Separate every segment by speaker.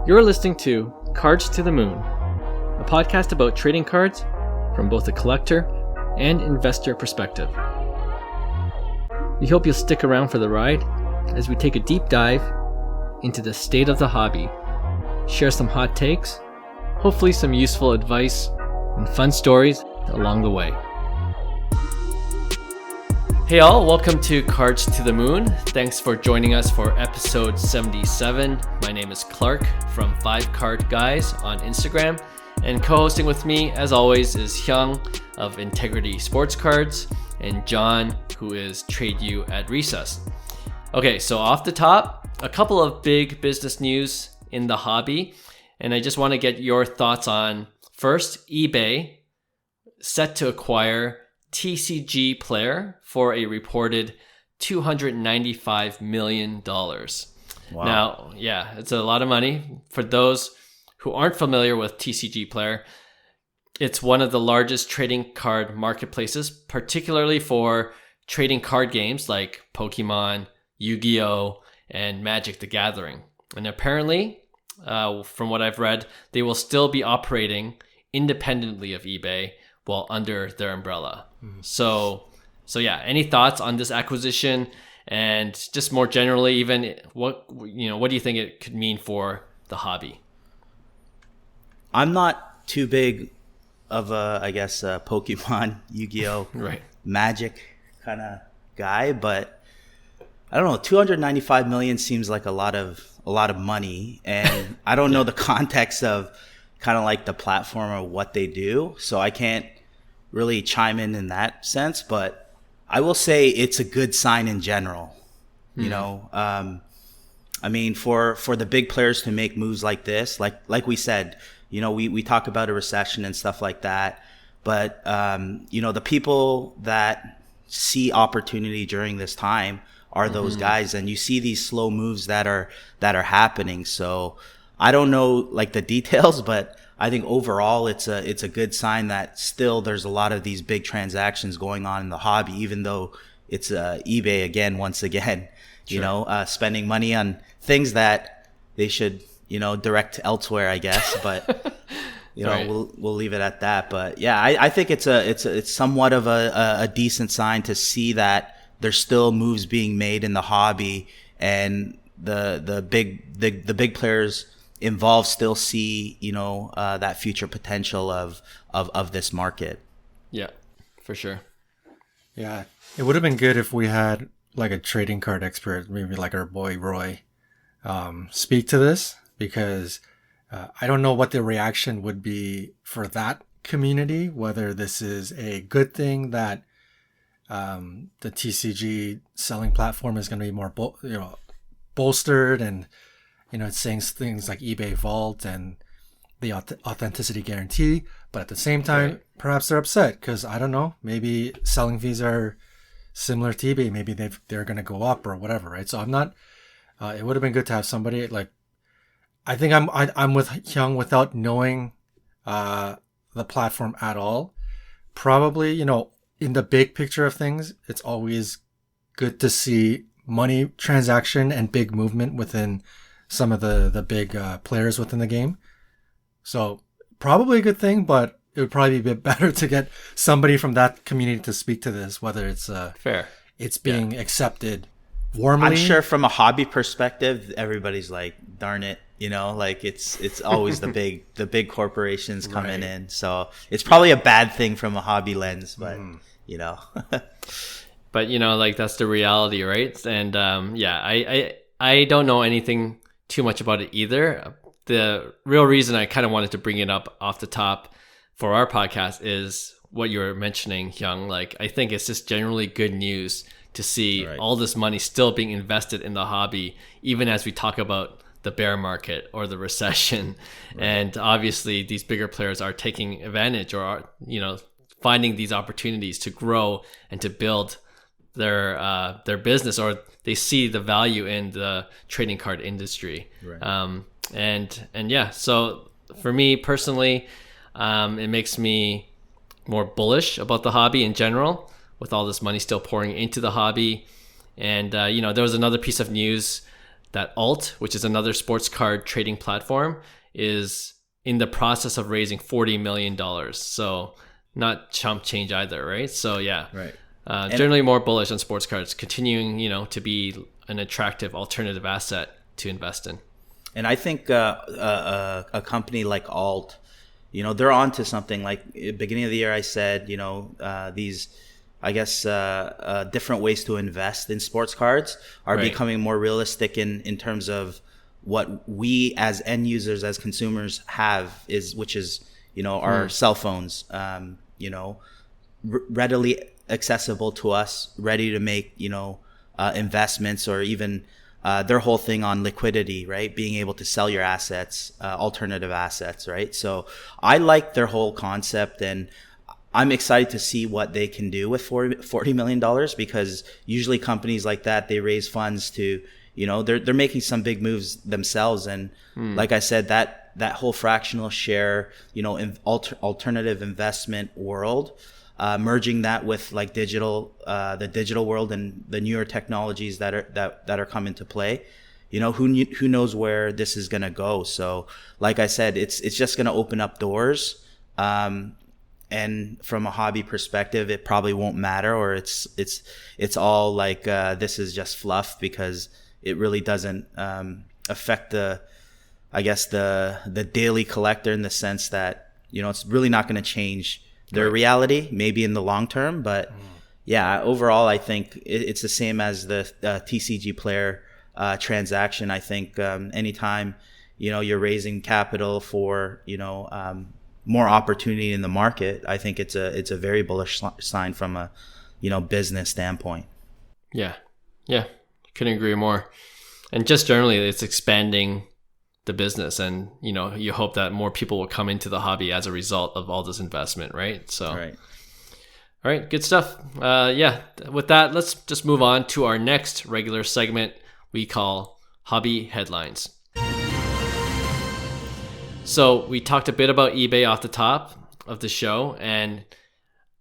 Speaker 1: You're listening to Cards to the Moon, a podcast about trading cards from both a collector and investor perspective. We hope you'll stick around for the ride as we take a deep dive into the state of the hobby, share some hot takes, hopefully some useful advice, and fun stories along the way. Hey all, welcome to Cards to the Moon. Thanks for joining us for episode 77. My name is Clark from 5 Card Guys on Instagram, and co-hosting with me as always is Hyung of Integrity Sports Cards and John, who is Trade You at Recess. Okay, so off the top, a couple of big business news in the hobby, and I just want to get your thoughts on first, eBay set to acquire TCGPlayer for a reported $295 million. Wow. Now, yeah, it's a lot of money. For those who aren't familiar with TCGPlayer, it's one of the largest trading card marketplaces, particularly for trading card games like Pokémon, Yu-Gi-Oh, and Magic the Gathering. And apparently, from what I've read, they will still be operating independently of eBay while under their umbrella. So yeah, any thoughts on this acquisition, and just more generally, even what do you think it could mean for the hobby?
Speaker 2: I'm not too big of a Pokemon, Yu-Gi-Oh,
Speaker 1: right,
Speaker 2: Magic kind of guy, but I don't know, 295 million seems like a lot of money, and I don't know the context of kind of like the platform or what they do, so I can't really chime in that sense, but I will say it's a good sign in general. You know, I mean, for the big players to make moves like this, like we said, you know, we talk about a recession and stuff like that, but the people that see opportunity during this time are those guys, and you see these slow moves that are happening. So I don't know like the details, but I think overall it's a good sign that still there's a lot of these big transactions going on in the hobby, even though it's eBay once again, sure, spending money on things that they should, direct elsewhere, I guess. But right, we'll leave it at that. But yeah, I think it's somewhat of a decent sign to see that there's still moves being made in the hobby, and the big players involved still see that future potential of this market.
Speaker 1: Yeah, for sure.
Speaker 3: Yeah, it would have been good if we had like a trading card expert, maybe like our boy Roy, speak to this, because I don't know what the reaction would be for that community, whether this is a good thing that the TCG selling platform is going to be more bolstered, and it's saying things like eBay Vault and the authenticity guarantee, but at the same time, right, perhaps they're upset because, I don't know, maybe selling fees are similar to eBay. Maybe they're going to go up or whatever, right? So I'm not. It would have been good to have somebody like. I think I'm with Hyung without knowing the platform at all. Probably, in the big picture of things, it's always good to see money transaction and big movement within some of the big players within the game. So probably a good thing, but it would probably be a bit better to get somebody from that community to speak to this, whether it's
Speaker 1: fair,
Speaker 3: it's being accepted warmly.
Speaker 2: I'm sure from a hobby perspective, everybody's like, darn it, like it's always the big corporations coming right in. So it's probably a bad thing from a hobby lens, but
Speaker 1: But like that's the reality, right? And I don't know anything too much about it either. The real reason I kind of wanted to bring it up off the top for our podcast is what you were mentioning, Hyung. Like, I think it's just generally good news to see right, all this money still being invested in the hobby, even as we talk about the bear market or the recession. Right. And obviously these bigger players are taking advantage, or are, finding these opportunities to grow and to build their business, or they see the value in the trading card industry. Right. And yeah, so for me personally, it makes me more bullish about the hobby in general, with all this money still pouring into the hobby. And there was another piece of news that Alt, which is another sports card trading platform, is in the process of raising $40 million. So not chump change either, right? So yeah,
Speaker 2: Right.
Speaker 1: Generally more bullish on sports cards, continuing, to be an attractive alternative asset to invest in.
Speaker 2: And I think a company like Alt, they're onto something. Like at the beginning of the year, I said, these, I guess, different ways to invest in sports cards are becoming more realistic in terms of what we as end users, as consumers have, which is our cell phones, readily accessible to us, ready to make investments, or even their whole thing on liquidity, right? Being able to sell your assets, alternative assets, right? So I like their whole concept, and I'm excited to see what they can do with $40 million, because usually companies like that, they raise funds to, they're making some big moves themselves. And like I said, that whole fractional share, alternative investment world, merging that with like the digital world and the newer technologies that are coming to play, who knows where this is going to go. So like I said, it's just going to open up doors. And from a hobby perspective, it probably won't matter, or it's all like, this is just fluff, because it really doesn't, affect the daily collector, in the sense that, it's really not going to change their reality, maybe in the long term. But yeah, overall, I think it's the same as the TCGPlayer transaction. I think anytime you're raising capital for more opportunity in the market, I think it's a very bullish sign from a business standpoint.
Speaker 1: Yeah, couldn't agree more. And just generally, it's expanding the business, and you hope that more people will come into the hobby as a result of all this investment, right? So
Speaker 2: right.
Speaker 1: All right, good stuff. With that, let's just move on to our next regular segment we call Hobby Headlines. So we talked a bit about eBay off the top of the show, and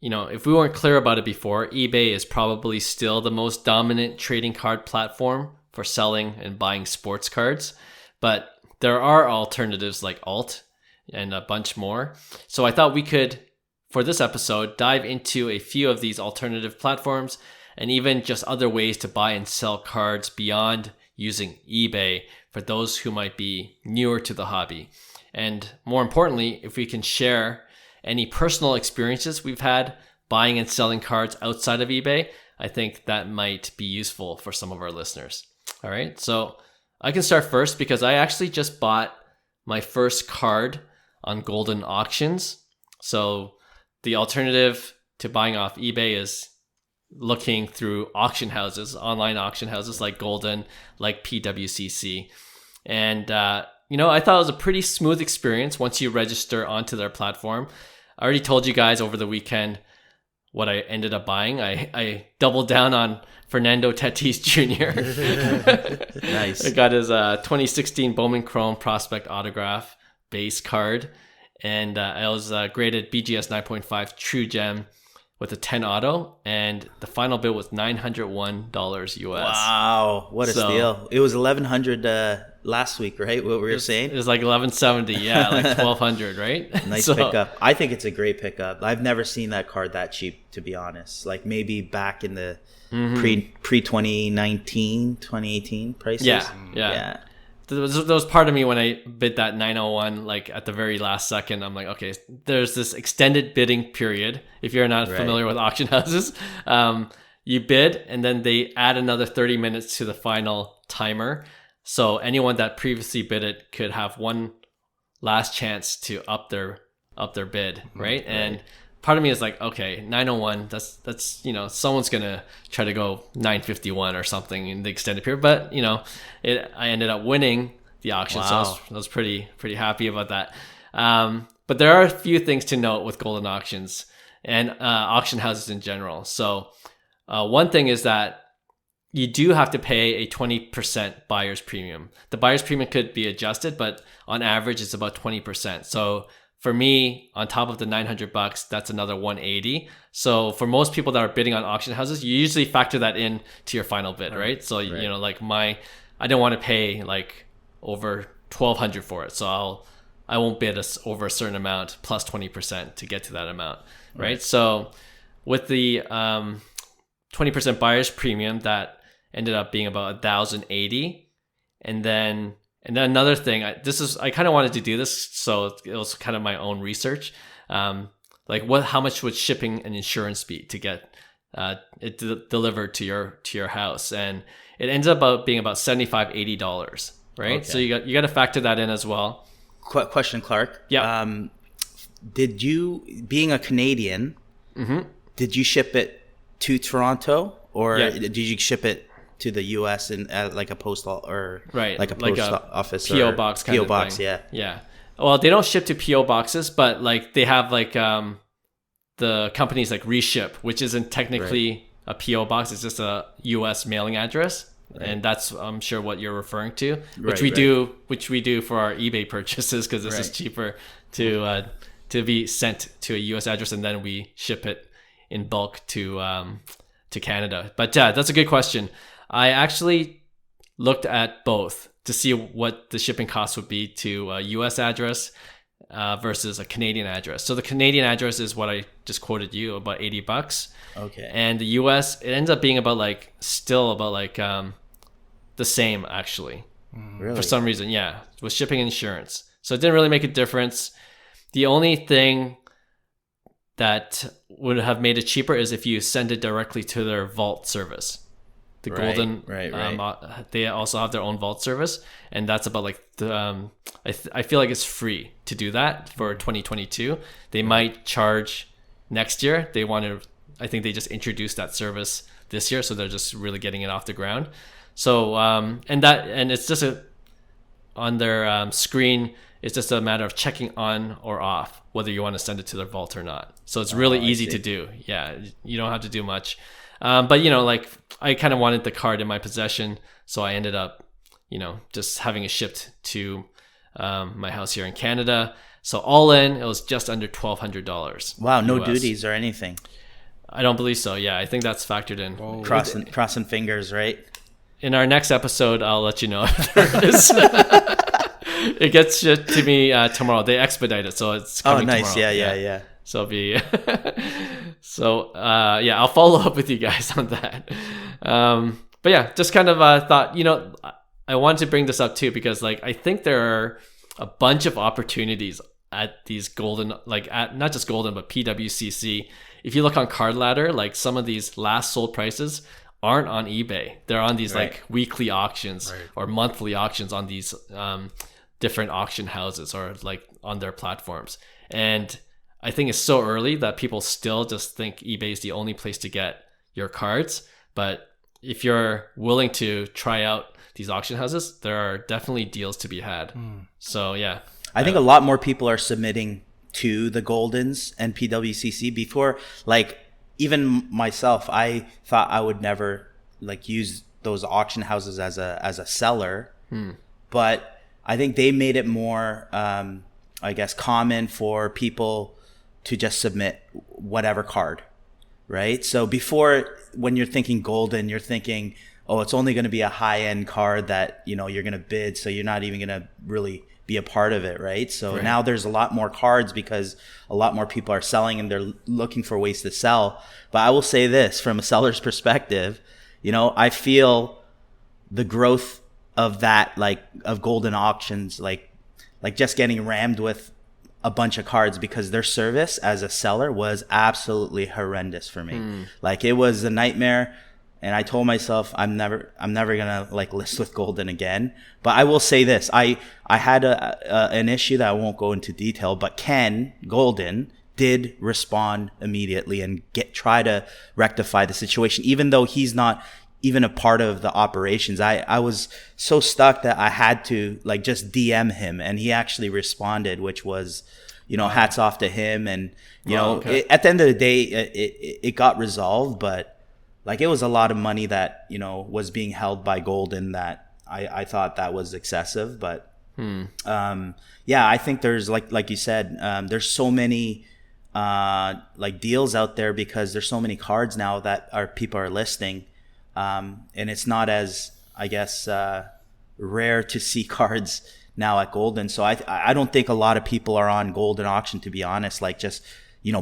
Speaker 1: if we weren't clear about it before, eBay is probably still the most dominant trading card platform for selling and buying sports cards, but there are alternatives like Alt and a bunch more. So I thought we could, for this episode, dive into a few of these alternative platforms, and even just other ways to buy and sell cards beyond using eBay for those who might be newer to the hobby. And more importantly, if we can share any personal experiences we've had buying and selling cards outside of eBay, I think that might be useful for some of our listeners. All right, so I can start first, because I actually just bought my first card on Golden Auctions. So the alternative to buying off eBay is looking through auction houses, online auction houses like Golden, like PWCC. And, I thought it was a pretty smooth experience once you register onto their platform. I already told you guys over the weekend what I ended up buying. I doubled down on Fernando Tatis Jr.
Speaker 2: Nice.
Speaker 1: I got his 2016 Bowman Chrome Prospect Autograph base card. And I was graded BGS 9.5 True Gem with a 10 auto. And the final bid was $901 US.
Speaker 2: Wow. What a steal. It was $1,100 last week, right? What we were saying?
Speaker 1: It was like $1,170. Yeah, like $1,200, right?
Speaker 2: Nice pickup. I think it's a great pickup. I've never seen that card that cheap, to be honest. Like maybe back in the pre-2019, 2018 prices.
Speaker 1: Yeah. There was part of me when I bid that 901, like at the very last second, I'm like, okay, there's this extended bidding period. If you're not familiar with auction houses, you bid and then they add another 30 minutes to the final timer. So anyone that previously bid it could have one last chance to up their bid, right? And part of me is like, okay, 901, that's someone's gonna try to go 951 or something in the extended period, but I ended up winning the auction. Wow. So I was pretty happy about that. But there are a few things to note with Golden Auctions and auction houses in general. So one thing is that you do have to pay a 20% buyer's premium. The buyer's premium could be adjusted, but on average it's about 20%. So for me, on top of the $900, that's another $180. So for most people that are bidding on auction houses, you usually factor that in to your final bid, right? So like I don't want to pay like over 1,200 for it, so I won't bid over a certain amount plus 20% to get to that amount, right? So with the 20% buyer's premium, that ended up being about 1,080, and then another thing, I kind of wanted to do this, so it was kind of my own research. Like how much would shipping and insurance be to get it delivered to your house, and it ends up being about $75-$80, right?
Speaker 2: Okay.
Speaker 1: So you got to factor that in as well.
Speaker 2: Question, Clark.
Speaker 1: Yeah.
Speaker 2: Did you, being a Canadian, did you ship it to Toronto, or did you ship it to the U.S. in like a postal or like a post office
Speaker 1: PO
Speaker 2: or
Speaker 1: box kind
Speaker 2: PO
Speaker 1: of
Speaker 2: box?
Speaker 1: thing?
Speaker 2: Yeah.
Speaker 1: Yeah. Well, they don't ship to PO boxes, but like they have like the companies like Reship, which isn't technically a PO box. It's just a U.S. mailing address. And that's, I'm sure, what you're referring to, which we do for our eBay purchases, because this is cheaper to be sent to a U.S. address, and then we ship it in bulk to Canada. But yeah, that's a good question. I actually looked at both to see what the shipping cost would be to a U.S. address versus a Canadian address. So the Canadian address is what I just quoted you, about $80.
Speaker 2: Okay.
Speaker 1: And the U.S., it ends up being about the same, actually.
Speaker 2: Really?
Speaker 1: For some reason, with shipping and insurance. So it didn't really make a difference. The only thing that would have made it cheaper is if you send it directly to their vault service. The Golden, they also have their own vault service, and that's about like I feel like it's free to do that for 2022. They might charge next year. I think they just introduced that service this year, so they're just really getting it off the ground. So and it's just on their screen. It's just a matter of checking on or off whether you want to send it to their vault or not. So it's really easy to do. Yeah, you don't have to do much. But like I kind of wanted the card in my possession, so I ended up, just having it shipped to my house here in Canada. So all in, it was just under $1,200.
Speaker 2: Wow, no US. Duties or anything.
Speaker 1: I don't believe so. Yeah, I think that's factored in.
Speaker 2: Whoa. Crossing fingers, right?
Speaker 1: In our next episode, I'll let you know if there is. It gets shipped to me tomorrow. They expedite it, so it's coming
Speaker 2: nice.
Speaker 1: tomorrow.
Speaker 2: Yeah.
Speaker 1: So it'll be I'll follow up with you guys on that. But yeah, just kind of thought, I wanted to bring this up too, because like I think there are a bunch of opportunities at these golden, like at not just golden, but PWCC. If you look on Card Ladder, like some of these last sold prices aren't on eBay. They're on these like weekly auctions or monthly auctions on these different auction houses or like on their platforms. And I think it's so early that people still just think eBay is the only place to get your cards. But if you're willing to try out these auction houses, there are definitely deals to be had. So yeah.
Speaker 2: I think a lot more people are submitting to the Goldens and PWCC before. Like even myself, I thought I would never like use those auction houses as a seller. But I think they made it more, I guess, common for people to just submit whatever card, right? So before, when you're thinking Golden, you're thinking, oh, it's only going to be a high-end card that, you're going to bid, so you're not even going to really be a part of it, right? So now there's a lot more cards because a lot more people are selling and they're looking for ways to sell. But I will say this, from a seller's perspective, I feel the growth of that, like of Golden auctions, like just getting rammed with a bunch of cards, because their service as a seller was absolutely horrendous for me. Like it was a nightmare. And I told myself I'm never gonna like list with Golden again. But I will say this: I had an issue that I won't go into detail, but Ken Golden did respond immediately and try to rectify the situation, even though he's not even a part of the operations. I was so stuck that I had to like just DM him, and he actually responded, which was, hats off to him. And at the end of the day, it got resolved, but like it was a lot of money that was being held by Golden that I thought that was excessive. But I think there's like you said, there's so many like deals out there because there's so many cards now that people are listing, and it's not as, I guess, rare to see cards now at Golden. So I don't think a lot of people are on Golden auction, to be honest, like just,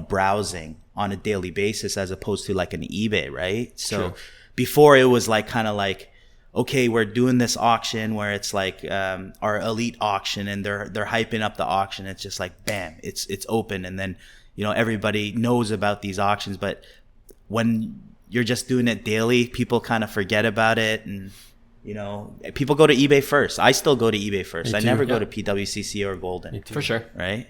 Speaker 2: browsing on a daily basis as opposed to like an eBay, right? So before it was like kind of like, okay, we're doing this auction where it's like our elite auction, and they're hyping up the auction. It's just like, bam, it's open, and then everybody knows about these auctions. But when you're just doing it daily, people kind of forget about it, and people go to eBay first. I still go to eBay first. I never go to PWCC or Golden.
Speaker 1: For sure.
Speaker 2: Right.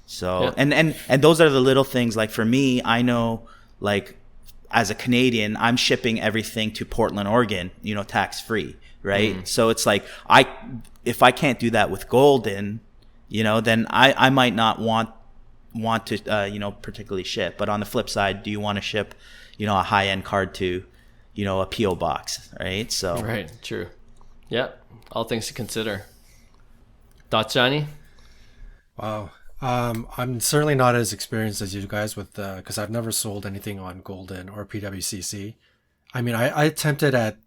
Speaker 2: So and those are the little things. Like for me, I know, like, as a Canadian, I'm shipping everything to Portland, Oregon, tax free, right? So it's like, if I can't do that with Golden, then I might not want to, particularly ship. But on the flip side, do you want to ship, a high end card to, a PO box, right? So
Speaker 1: right, true, yeah, all things to consider. Thoughts, Johnny?
Speaker 3: Wow. I'm certainly not as experienced as you guys with because I've never sold anything on Golden or PWCC. I mean, I attempted at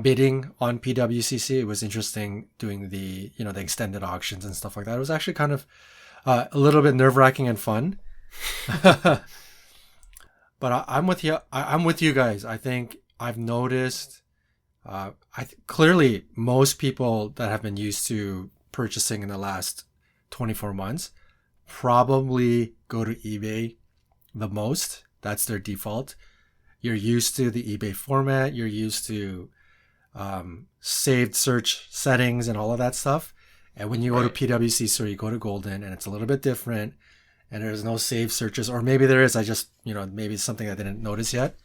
Speaker 3: bidding on PWCC. It was interesting doing the the extended auctions and stuff like that. It was actually kind of a little bit nerve-wracking and fun. But I'm with you. I'm with you guys. I think I've noticed. Clearly, most people that have been used to purchasing in the last 24 months probably go to eBay the most. That's their default. You're used to the eBay format. You're used to saved search settings and all of that stuff. And when you go to PWCC or you go to Golden, and it's a little bit different, and there's no saved searches, or maybe there is. I just maybe it's something I didn't notice yet.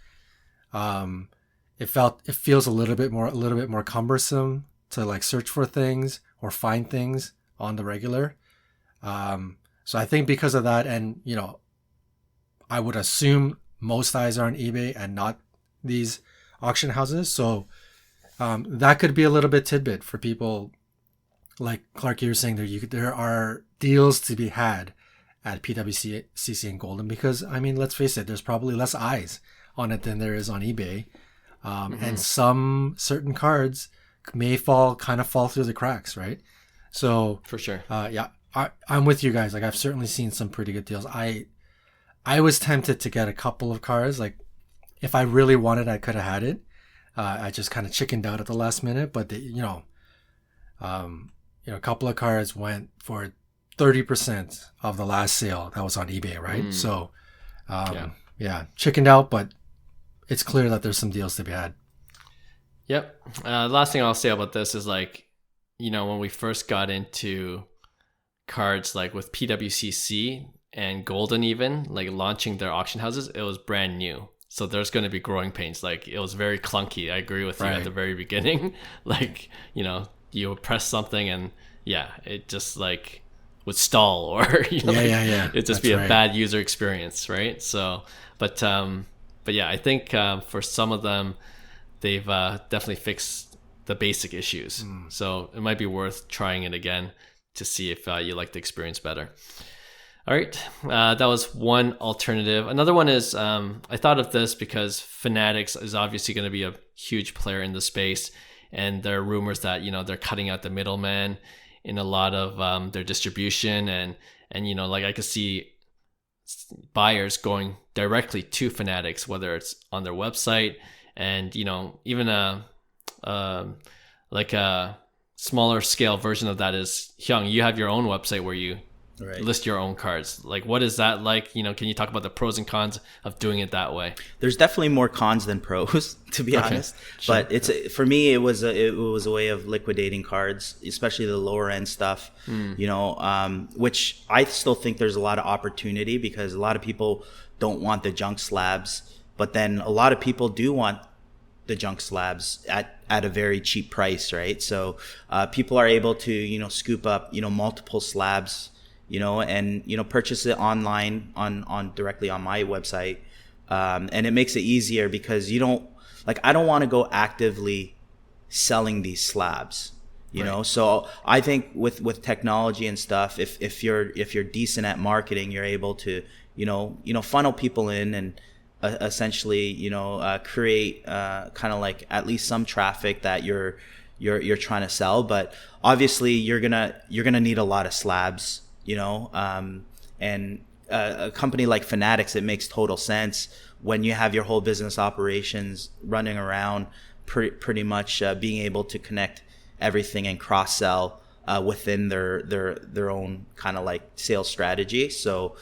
Speaker 3: It feels a little bit more cumbersome to like search for things or find things on the regular. So I think because of that, and I would assume most eyes are on eBay and not these auction houses. So that could be a little bit tidbit for people. Like Clark, you were saying there are deals to be had at PWCC and Golden, because I mean, let's face it, there's probably less eyes on it than there is on eBay, and some certain cards may fall through the cracks, right? So
Speaker 1: for sure,
Speaker 3: yeah. I'm with you guys. Like, I've certainly seen some pretty good deals. I was tempted to get a couple of cards. Like, if I really wanted, I could have had it. I just kind of chickened out at the last minute. But a couple of cards went for 30% of the last sale that was on eBay, right? So, yeah, chickened out. But it's clear that there's some deals to be had.
Speaker 1: Yep. Last thing I'll say about this is, like, when we first got into cards, like with PWCC and Golden, even like launching their auction houses, it was brand new, so there's going to be growing pains. Like, it was very clunky. I agree with you at the very beginning. Like, you would press something and it just like would stall, or it'd just be a bad user experience, right? So but yeah, I think for some of them, they've definitely fixed the basic issues. So it might be worth trying it again to see if you like the experience better. All right, that was one alternative. Another one is, I thought of this because Fanatics is obviously going to be a huge player in the space, and there are rumors that they're cutting out the middleman in a lot of their distribution, and like I could see buyers going directly to Fanatics, whether it's on their website, and even like a smaller scale version of that is, Hyung, you have your own website where you list your own cards. Like, what is that like? Can you talk about the pros and cons of doing it that way? There's
Speaker 2: definitely more cons than pros, to be honest. Sure. But for me, it was a way of liquidating cards, especially the lower end stuff. Which I still think there's a lot of opportunity, because a lot of people don't want the junk slabs, but then a lot of people do want the junk slabs at a very cheap price, right? So people are able to scoop up multiple slabs, and purchase it online on directly on my website, and it makes it easier, because I don't want to go actively selling these slabs, So I think with technology and stuff, if you're decent at marketing, you're able to funnel people in and essentially create kind of like at least some traffic that you're you're trying to sell. But obviously you're gonna need a lot of slabs, and a company like Fanatics, it makes total sense when you have your whole business operations running around pretty much being able to connect everything and cross sell within their own kind of like sales strategy. So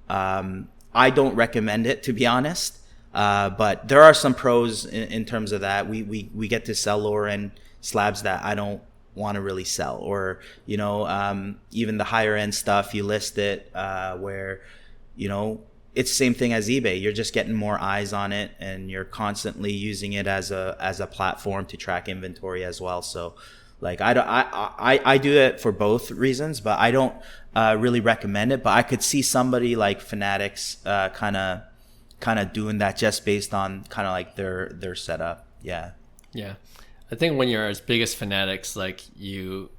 Speaker 2: I don't recommend it, to be honest. But there are some pros in terms of that. We get to sell lower end slabs that I don't want to really sell, or even the higher end stuff, you list it where it's the same thing as eBay. You're just getting more eyes on it, and you're constantly using it as a platform to track inventory as well. So like I do it for both reasons, but I don't really recommend it. But I could see somebody like Fanatics kind of doing that just based on kind of like their setup. Yeah.
Speaker 1: I think when you're as big as Fanatics, like you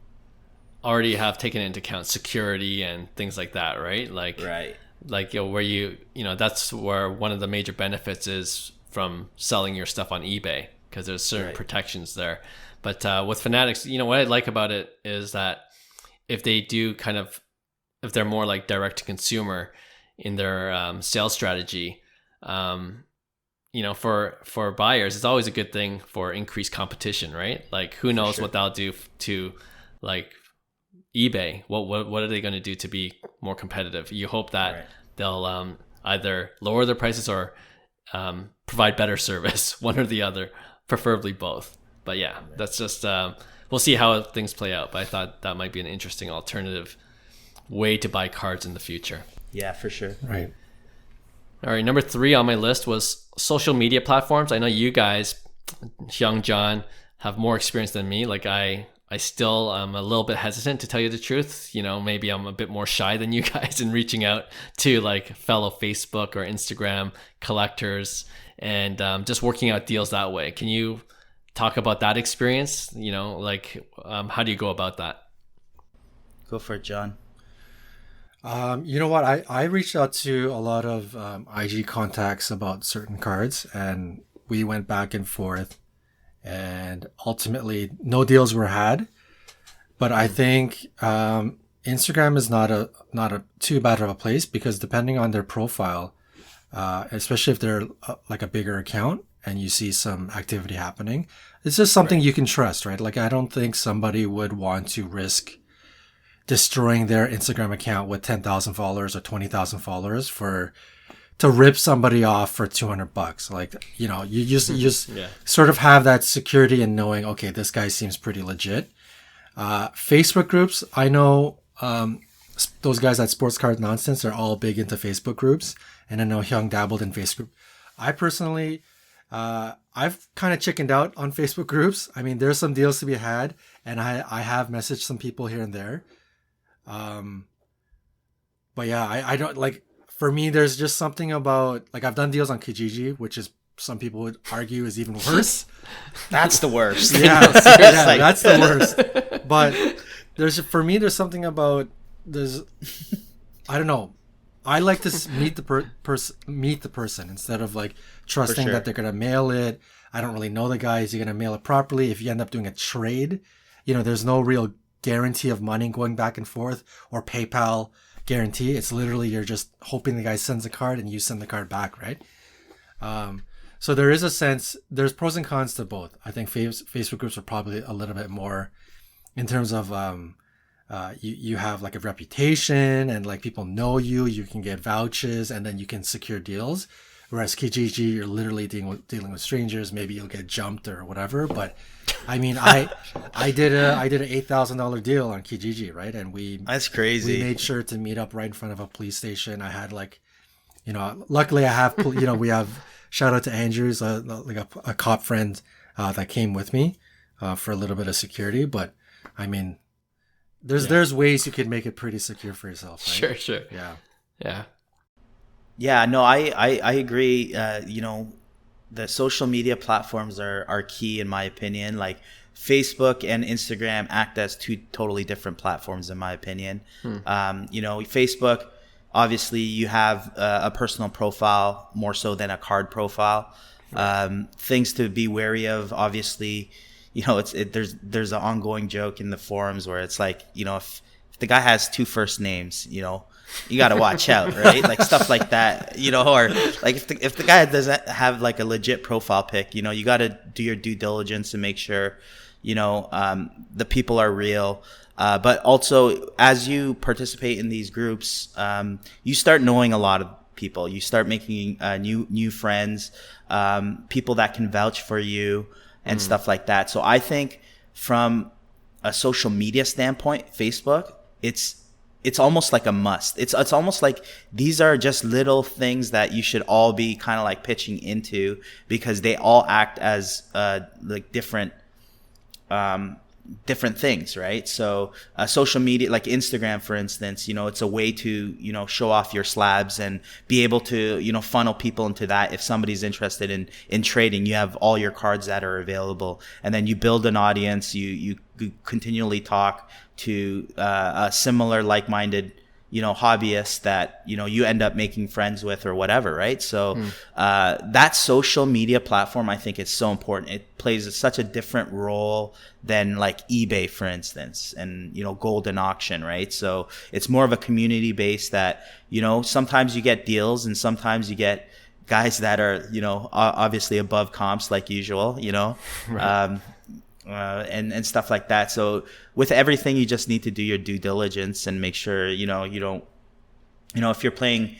Speaker 1: already have taken into account security and things like that, right?
Speaker 2: Right.
Speaker 1: Like where that's where one of the major benefits is from selling your stuff on eBay, because there's certain protections there. But with Fanatics, what I like about it is that if they're more like direct to consumer in their sales strategy, for buyers, it's always a good thing for increased competition, right? Like who knows what they'll do to like eBay. What are they going to do to be more competitive? You hope that they'll either lower their prices or provide better service, one or the other, preferably both. But yeah, that's just we'll see how things play out. But I thought that might be an interesting alternative way to buy cards in the future.
Speaker 2: Yeah, for sure.
Speaker 3: Right.
Speaker 1: All right, number 3 on my list was social media platforms. I know you guys, Hyung, John, have more experience than me. Like I still am a little bit hesitant, to tell you the truth. Maybe I'm a bit more shy than you guys in reaching out to like fellow Facebook or Instagram collectors and just working out deals that way. Can you talk about that experience? How do you go about that?
Speaker 2: Go for it, John.
Speaker 3: You know what? I reached out to a lot of IG contacts about certain cards, and we went back and forth, and ultimately no deals were had. But I think Instagram is not a too bad of a place, because depending on their profile, especially if they're like a bigger account and you see some activity happening, it's just something you can trust, right? Like I don't think somebody would want to risk destroying their Instagram account with 10,000 followers or 20,000 followers to rip somebody off for $200. Like, you just sort of have that security in knowing, okay, this guy seems pretty legit. Facebook groups, I know those guys at Sports Card Nonsense are all big into Facebook groups, and I know Hyung dabbled in Facebook. I personally, I've kind of chickened out on Facebook groups. I mean, there's some deals to be had, and I have messaged some people here and there. But yeah, I don't like, for me, there's just something about, like, I've done deals on Kijiji, which is, some people would argue is even worse.
Speaker 2: That's the worst.
Speaker 3: Yeah, that's the worst. But for me, there's something about, I don't know. I like to meet the person instead of like trusting that they're going to mail it. I don't really know the guy. Is he going to mail it properly? If you end up doing a trade, there's no real guarantee of money going back and forth, or PayPal guarantee. It's literally you're just hoping the guy sends a card and you send the card back, right? So there is a sense, there's pros and cons to both. I think Facebook groups are probably a little bit more in terms of you have like a reputation, and like people know you can get vouchers, and then you can secure deals. Whereas Kijiji, you're literally dealing with strangers. Maybe you'll get jumped or whatever. But I mean, I did an $8,000 deal on Kijiji, right? And
Speaker 2: that's crazy.
Speaker 3: We made sure to meet up right in front of a police station. I had luckily I have, we have, shout out to Andrews, like a cop friend that came with me for a little bit of security. But I mean, there's ways you can make it pretty secure for yourself, right?
Speaker 1: Sure.
Speaker 2: Yeah, no, I agree. The social media platforms are key in my opinion. Like Facebook and Instagram act as two totally different platforms in my opinion. Facebook, obviously you have a personal profile more so than a card profile. Things to be wary of, obviously, there's an ongoing joke in the forums where it's like, if the guy has two first names, you got to watch out, right? Like stuff like that, or like if the guy doesn't have like a legit profile pic, you got to do your due diligence and make sure, the people are real. But also as you participate in these groups, you start knowing a lot of people. You start making new friends, people that can vouch for you and stuff like that. So I think from a social media standpoint, Facebook, it's almost like a must. It's almost like these are just little things that you should all be kind of like pitching into, because they all act as like different things, right? So social media, like Instagram, for instance, it's a way to, show off your slabs and be able to, funnel people into that. If somebody's interested in trading, you have all your cards that are available, and then you build an audience. You continually talk to a similar like-minded, hobbyists that, you end up making friends with or whatever, right? So that social media platform, I think, is so important. It plays such a different role than like eBay, for instance, and, Golden Auction, right? So it's more of a community base that, sometimes you get deals and sometimes you get guys that are, obviously above comps like usual, right. And stuff like that. So with everything, you just need to do your due diligence and make sure, you don't, if you're playing,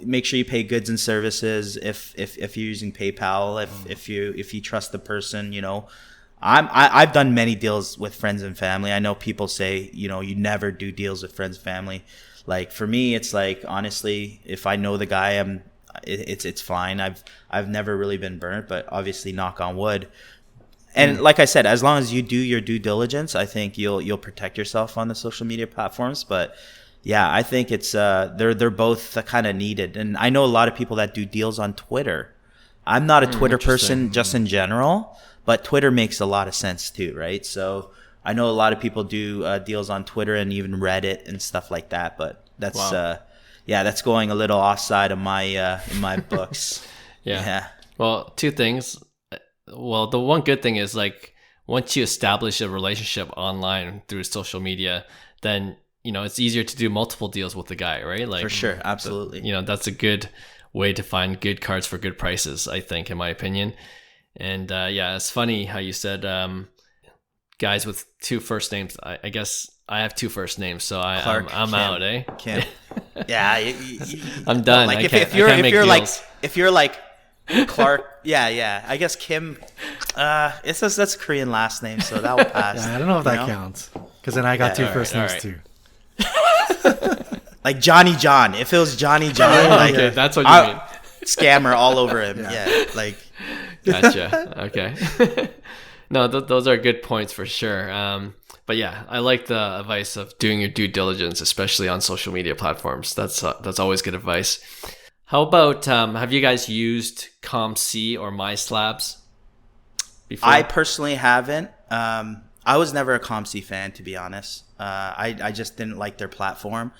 Speaker 2: make sure you pay goods and services. If you're using PayPal, if you trust the person, I've done many deals with friends and family. I know people say, you never do deals with friends and family. Like for me, it's like, honestly, if I know the guy, it's fine. I've never really been burnt, but obviously knock on wood. And like I said, as long as you do your due diligence, I think you'll protect yourself on the social media platforms. But yeah, I think it's they're both kind of needed. And I know a lot of people that do deals on Twitter. I'm not a Twitter person just in general, but Twitter makes a lot of sense too, right? So I know a lot of people do deals on Twitter and even Reddit and stuff like that. But that's that's going a little offside of my in my books.
Speaker 1: Yeah. Well, two things. Well, the one good thing is, like, once you establish a relationship online through social media, then, it's easier to do multiple deals with the guy, right? Like,
Speaker 2: for sure. Absolutely.
Speaker 1: That's a good way to find good cards for good prices, I think, in my opinion. And it's funny how you said guys with two first names. I guess I have two first names, so I'm Kim, out, eh?
Speaker 2: Kim. Yeah.
Speaker 1: I'm done.
Speaker 2: Like,
Speaker 1: I can't make deals.
Speaker 2: if you're like Clark, yeah. I guess Kim. It says that's a Korean last name, so that will pass.
Speaker 3: Yeah, I don't know if that counts, because then I got two first names too.
Speaker 2: Like Johnny John. If it was Johnny John, like,
Speaker 1: okay, that's what you mean.
Speaker 2: Scammer all over him. Yeah, like.
Speaker 1: Gotcha. Okay. No, those are good points for sure. But yeah, I like the advice of doing your due diligence, especially on social media platforms. That's always good advice. How about, have you guys used ComC or MySlabs before?
Speaker 2: I personally haven't. I was never a ComC fan, to be honest. I just didn't like their platform.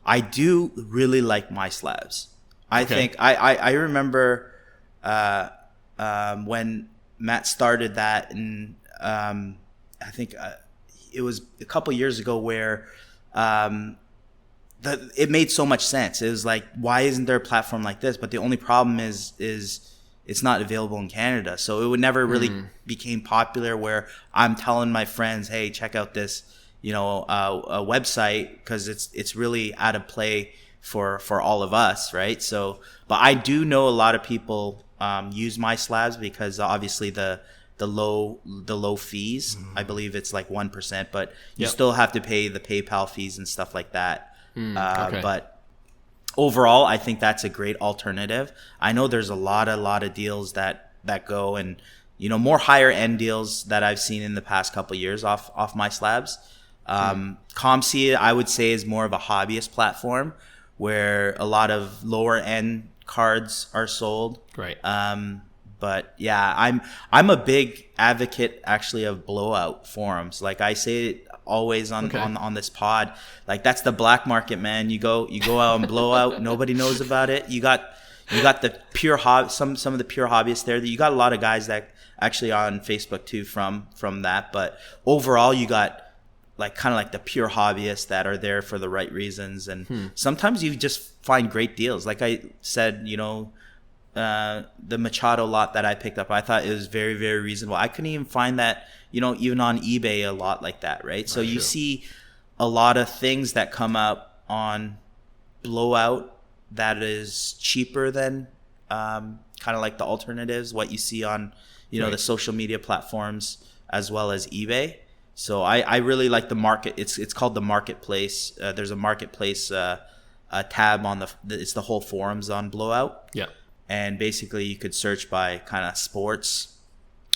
Speaker 2: I do really like MySlabs. I think I remember when Matt started that, and I think it was a couple years ago where it made so much sense. It was like, why isn't there a platform like this? But the only problem is it's not available in Canada. So it would never really became popular where I'm telling my friends, hey, check out this, a website, because it's really out of play for all of us, right? So, but I do know a lot of people use MySlabs because obviously the low fees. I believe it's like 1%, but you still have to pay the PayPal fees and stuff like that. But overall, I think that's a great alternative. I know there's a lot of deals that go, and more higher end deals that I've seen in the past couple of years off MySlabs. ComC, I would say, is more of a hobbyist platform where a lot of lower end cards are sold.
Speaker 1: Right.
Speaker 2: But yeah, I'm a big advocate actually of blowout forums. Like I say it always on this pod, like that's the black market, man. You go out and blow out. Nobody knows about it. You got the pure some of the pure hobbyists there. You got a lot of guys that actually on Facebook too from that. But overall, you got like kind of like the pure hobbyists that are there for the right reasons, and sometimes you just find great deals. Like I said, you know, the Machado lot that I picked up, I thought it was very, very reasonable. I couldn't even find that, you know, even on eBay a lot like that, right? So you see a lot of things that come up on Blowout that is cheaper than kind of like the alternatives, what you see on, you know, the social media platforms as well as eBay. So I really like the market. It's called the marketplace. There's a marketplace a tab on it's the whole forums on Blowout.
Speaker 1: Yeah.
Speaker 2: And basically you could search by kind of sports,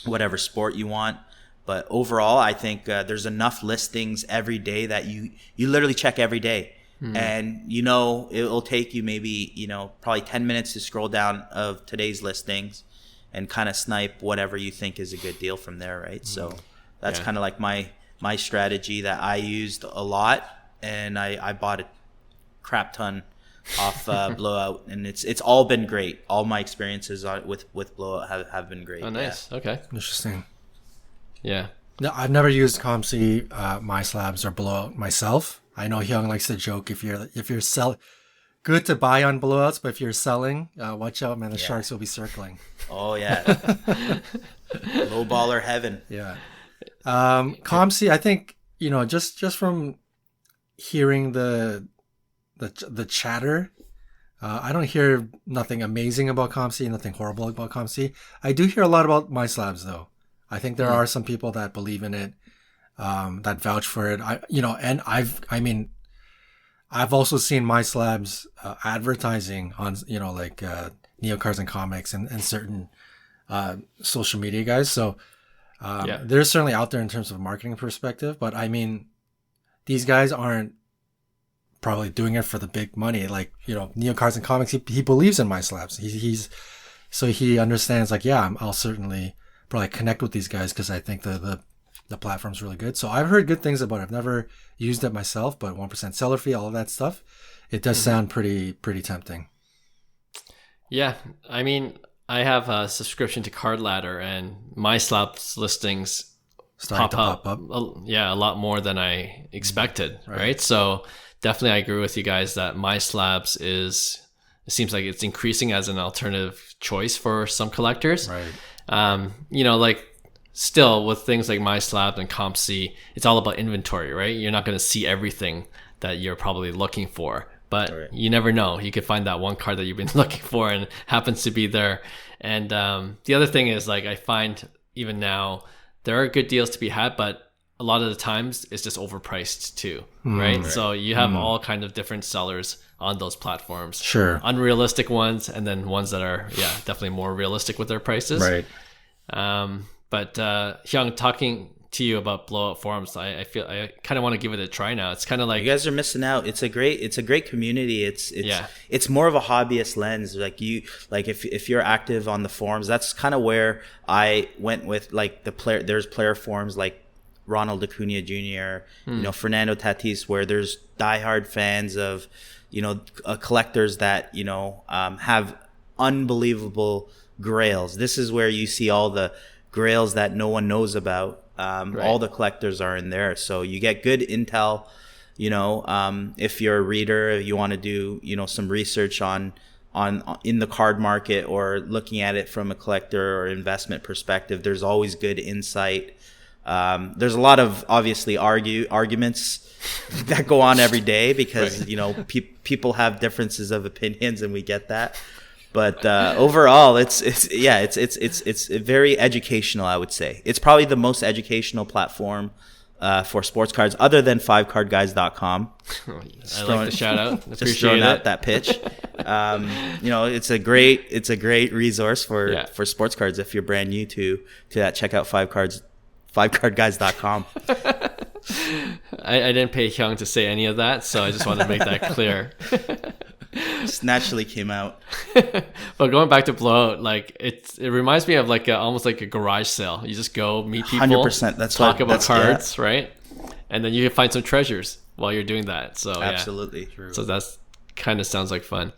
Speaker 2: whatever sport you want. But overall, I think there's enough listings every day that you literally check every day. And, you know, it'll take you maybe, you know, probably 10 minutes to scroll down of today's listings and kind of snipe whatever you think is a good deal from there, right? So that's kind of like my strategy that I used a lot. And I bought a crap ton off Blowout, and it's all been great. All my experiences with Blowout have been great.
Speaker 1: Oh, nice. Okay.
Speaker 3: Interesting.
Speaker 1: Yeah.
Speaker 3: No, I've never used ComC, My Slabs, or Blowout myself. I know Hyung likes to joke if you're good to buy on blowouts, but if you're selling, watch out, man. The sharks will be circling.
Speaker 2: Oh yeah, low baller heaven.
Speaker 3: Yeah. ComC, I think, you know, just from hearing the chatter, I don't hear nothing amazing about ComC, nothing horrible about ComC. I do hear a lot about My Slabs though. I think there are some people that believe in it, that vouch for it. I've also seen My Slabs advertising on, you know, like Neo Cards and Comics and certain social media guys. So they're certainly out there in terms of a marketing perspective. But I mean, these guys aren't probably doing it for the big money. Like, you know, Neo Cards and Comics, he believes in My Slabs. So he understands, like, I'll certainly probably connect with these guys because I think the platform's really good. So I've heard good things about it. I've never used it myself, but 1% seller fee, all of that stuff, it does sound pretty tempting.
Speaker 1: Yeah, I mean, I have a subscription to Card Ladder, and My Slabs listings pop up. A lot more than I expected, right? So definitely I agree with you guys that My Slabs it seems like it's increasing as an alternative choice for some collectors.
Speaker 3: Right.
Speaker 1: You know, like, still with things like My Slabs and ComC, it's all about inventory, right? You're not going to see everything that you're probably looking for, but you never know. You could find that one card that you've been looking for and happens to be there. And the other thing is, like, I find even now there are good deals to be had, but a lot of the times it's just overpriced too, right? So you have all kind of different sellers on those platforms.
Speaker 3: Sure.
Speaker 1: Unrealistic ones, and then ones that are, definitely more realistic with their prices.
Speaker 3: Right.
Speaker 1: But Hyung, talking to you about Blowout forums, I feel I kind of want to give it a try now. It's kind of like,
Speaker 2: you guys are missing out. It's a great community. It's more of a hobbyist lens. Like if you're active on the forums, that's kind of where I went with, like, there's player forums like Ronald Acuna Jr., you know, Fernando Tatis, where there's diehard fans of, you know, collectors that, you know, have unbelievable grails. This is where you see all the grails that no one knows about. All the collectors are in there, so you get good intel. You know, if you're a reader, if you want to do, you know, some research on in the card market or looking at it from a collector or investment perspective, there's always good insight. There's a lot of obviously arguments that go on every day because you know people have differences of opinions, and we get that. But overall, it's very educational, I would say. It's probably the most educational platform for sports cards, other than 5cardguys.com.
Speaker 1: I like the shout out.
Speaker 2: Just throwing out that pitch. You know, it's a great resource for sports cards if you're brand new to that. Check out 5cardguys.com.
Speaker 1: I didn't pay Hyung to say any of that, so I just wanted to make that clear.
Speaker 2: Just naturally came out.
Speaker 1: But going back to Blowout, like, it reminds me of like almost like a garage sale. You just go meet people,
Speaker 2: 100%.
Speaker 1: Talk about cards, right? And then you can find some treasures while you're doing that. So
Speaker 2: absolutely true.
Speaker 1: So that's kind of sounds like fun.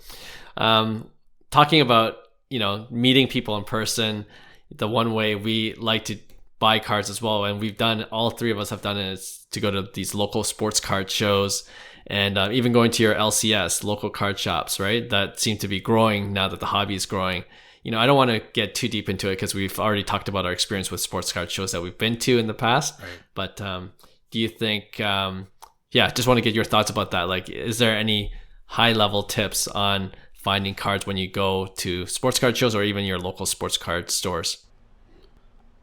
Speaker 1: Talking about, you know, meeting people in person, the one way we like to buy cards as well, and all three of us have done it, is to go to these local sports card shows, and even going to your LCS, local card shops, right? That seem to be growing now that the hobby is growing. I don't want to get too deep into it because we've already talked about our experience with sports card shows that we've been to in the past. Right. But do you think, just want to get your thoughts about that. Like, is there any high level tips on finding cards when you go to sports card shows or even your local sports card stores?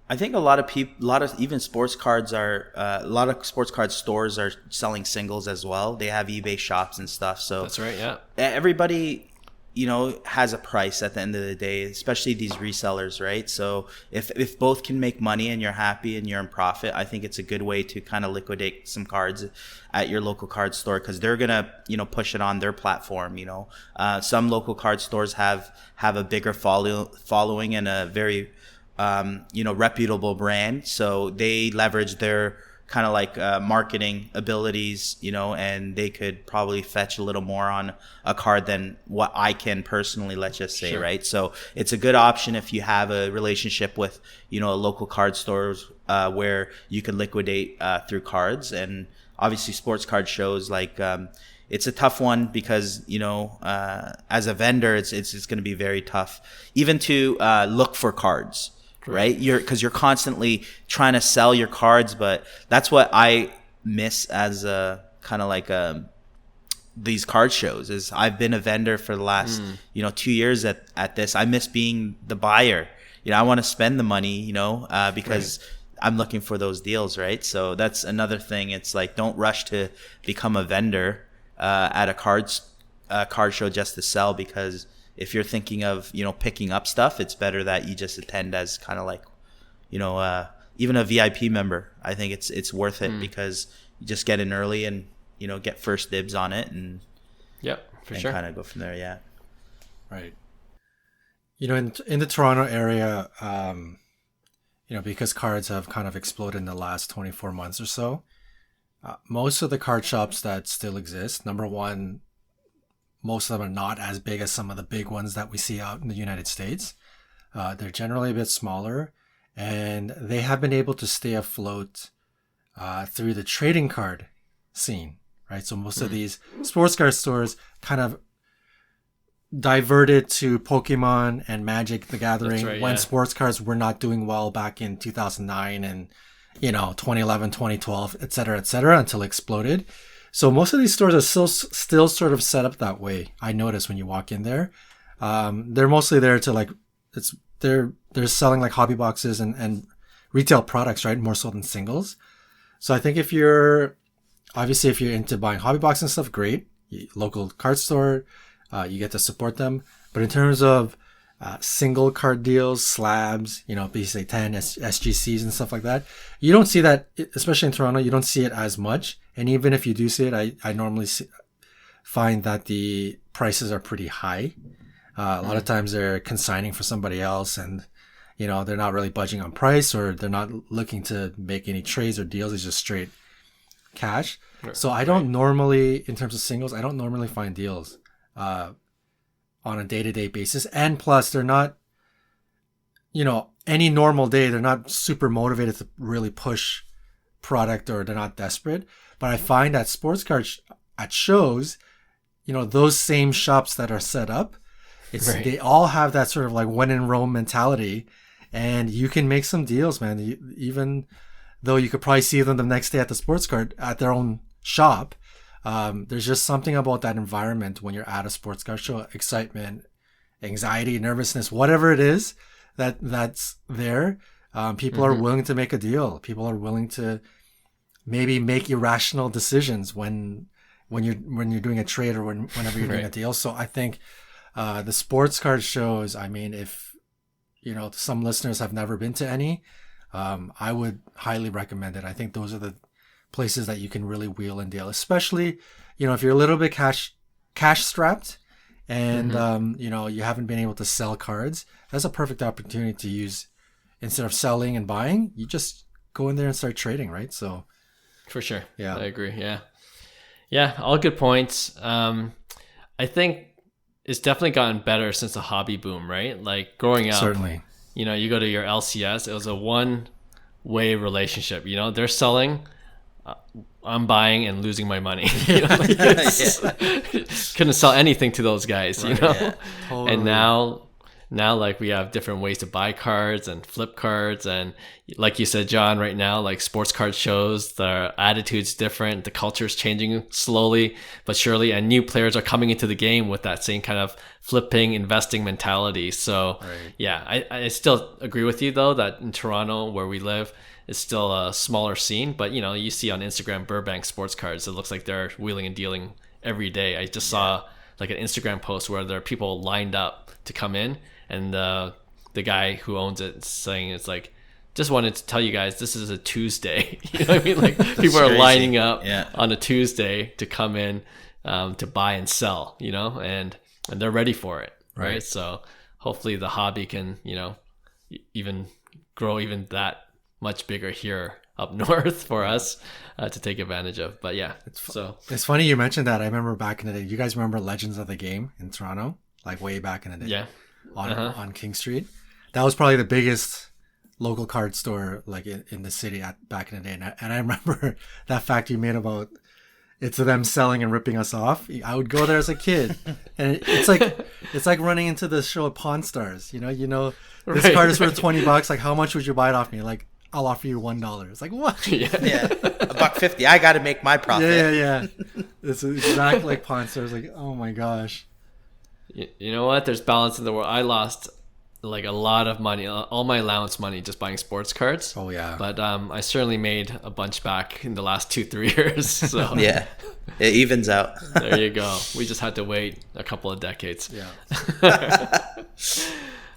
Speaker 2: I think a lot of sports card stores are selling singles as well. They have eBay shops and stuff. So
Speaker 1: that's right. Yeah.
Speaker 2: Everybody, has a price at the end of the day, especially these resellers, right? So if both can make money and you're happy and you're in profit, I think it's a good way to kind of liquidate some cards at your local card store, because they're gonna, push it on their platform. Some local card stores have a bigger following and a very reputable brand, so they leverage their kind of like marketing abilities, and they could probably fetch a little more on a card than what I can personally, let's just say. Sure. Right? So it's a good option if you have a relationship with, a local card stores where you can liquidate through cards. And obviously sports card shows, like it's a tough one because, as a vendor, it's going to be very tough even to look for cards. Right? Because you're constantly trying to sell your cards, but that's what I miss as a kind of like these card shows. Is I've been a vendor for the last 2 years at this. I miss being the buyer. I want to spend the money, because I'm looking for those deals, right? So that's another thing. It's like, don't rush to become a vendor at a card show just to sell, because if you're thinking of, picking up stuff, it's better that you just attend as kind of like, even a VIP member. I think it's worth it because you just get in early and, get first dibs on it and
Speaker 1: sure,
Speaker 2: kind of go from there. Yeah.
Speaker 3: Right. In the Toronto area, because cards have kind of exploded in the last 24 months or so, most of the card shops that still exist, number one, most of them are not as big as some of the big ones that we see out in the United States. They're generally a bit smaller, and they have been able to stay afloat through the trading card scene, right? So most of these sports card stores kind of diverted to Pokemon and Magic the Gathering when sports cards were not doing well back in 2009 and 2011, 2012, et cetera, until it exploded. So most of these stores are still sort of set up that way. I notice when you walk in there, they're mostly there to they're selling like hobby boxes and retail products, right? More so than singles. So I think if you're into buying hobby boxes and stuff, great. Local card store, you get to support them. But in terms of single card deals, slabs, BCA 10, SGCs and stuff like that, you don't see that, especially in Toronto, you don't see it as much. And even if you do see it, I normally find that the prices are pretty high. A lot of times they're consigning for somebody else and, they're not really budging on price, or they're not looking to make any trades or deals. It's just straight cash. Sure. So I don't normally, in terms of singles, I don't normally find deals on a day-to-day basis. And plus they're not, any normal day, they're not super motivated to really push product, or they're not desperate. But I find at sports cards at shows, those same shops that are set up, they all have that sort of like when in Rome mentality, and you can make some deals, man. Even though you could probably see them the next day at the sports card at their own shop, there's just something about that environment when you're at a sports card show, excitement, anxiety, nervousness, whatever it is that's there. People are willing to make a deal. People are willing to maybe make irrational decisions when you're doing a trade or whenever you're doing a deal. So I think the sports card shows, I mean, if some listeners have never been to any, I would highly recommend it. I think those are the places that you can really wheel and deal, especially if you're a little bit cash strapped and you haven't been able to sell cards. That's a perfect opportunity to use. Instead of selling and buying, you just go in there and start trading, right? So
Speaker 1: for sure.
Speaker 3: Yeah.
Speaker 1: I agree. Yeah. All good points. I think it's definitely gotten better since the hobby boom, right? Like growing up,
Speaker 3: certainly,
Speaker 1: you go to your LCS, it was a one-way relationship. They're selling, I'm buying and losing my money. Couldn't sell anything to those guys,
Speaker 3: Right, yeah, totally.
Speaker 1: And now like we have different ways to buy cards and flip cards, and like you said, John, right now like sports card shows, the attitude's different, the culture's changing slowly but surely, and new players are coming into the game with that same kind of flipping investing mentality. So
Speaker 3: Right.
Speaker 1: yeah, I still agree with you though that in Toronto where we live, it's still a smaller scene, but you see on Instagram Burbank sports cards, it looks like they're wheeling and dealing every day. I just saw like an Instagram post where there are people lined up to come in, and the guy who owns it is saying it's like, just wanted to tell you guys this is a Tuesday. You know what I mean? Like people are lining up on a Tuesday to come in to buy and sell, and they're ready for it, right? So hopefully the hobby can even grow even that much bigger here up north for us to take advantage of. But yeah,
Speaker 3: it's funny you mentioned that. I remember back in the day. You guys remember Legends of the Game in Toronto, like way back in the day?
Speaker 1: Yeah.
Speaker 3: On King Street. That was probably the biggest local card store like in the city back in the day. And I remember that fact you made about it's them selling and ripping us off. I would go there as a kid, and it's like running into the show at Pawn Stars. This card is worth $20. Like, how much would you buy it off me? Like, I'll offer you $1. It's like, what?
Speaker 2: Yeah, $1.50. I got to make my profit.
Speaker 3: Yeah. It's exactly like Pawn Stars. Like, oh my gosh.
Speaker 1: You know what? There's balance in the world. I lost like a lot of money, all my allowance money, just buying sports cards.
Speaker 3: Oh yeah.
Speaker 1: But I certainly made a bunch back in the last 2-3 years. So
Speaker 2: yeah, it evens out.
Speaker 1: There you go. We just had to wait a couple of decades.
Speaker 3: Yeah.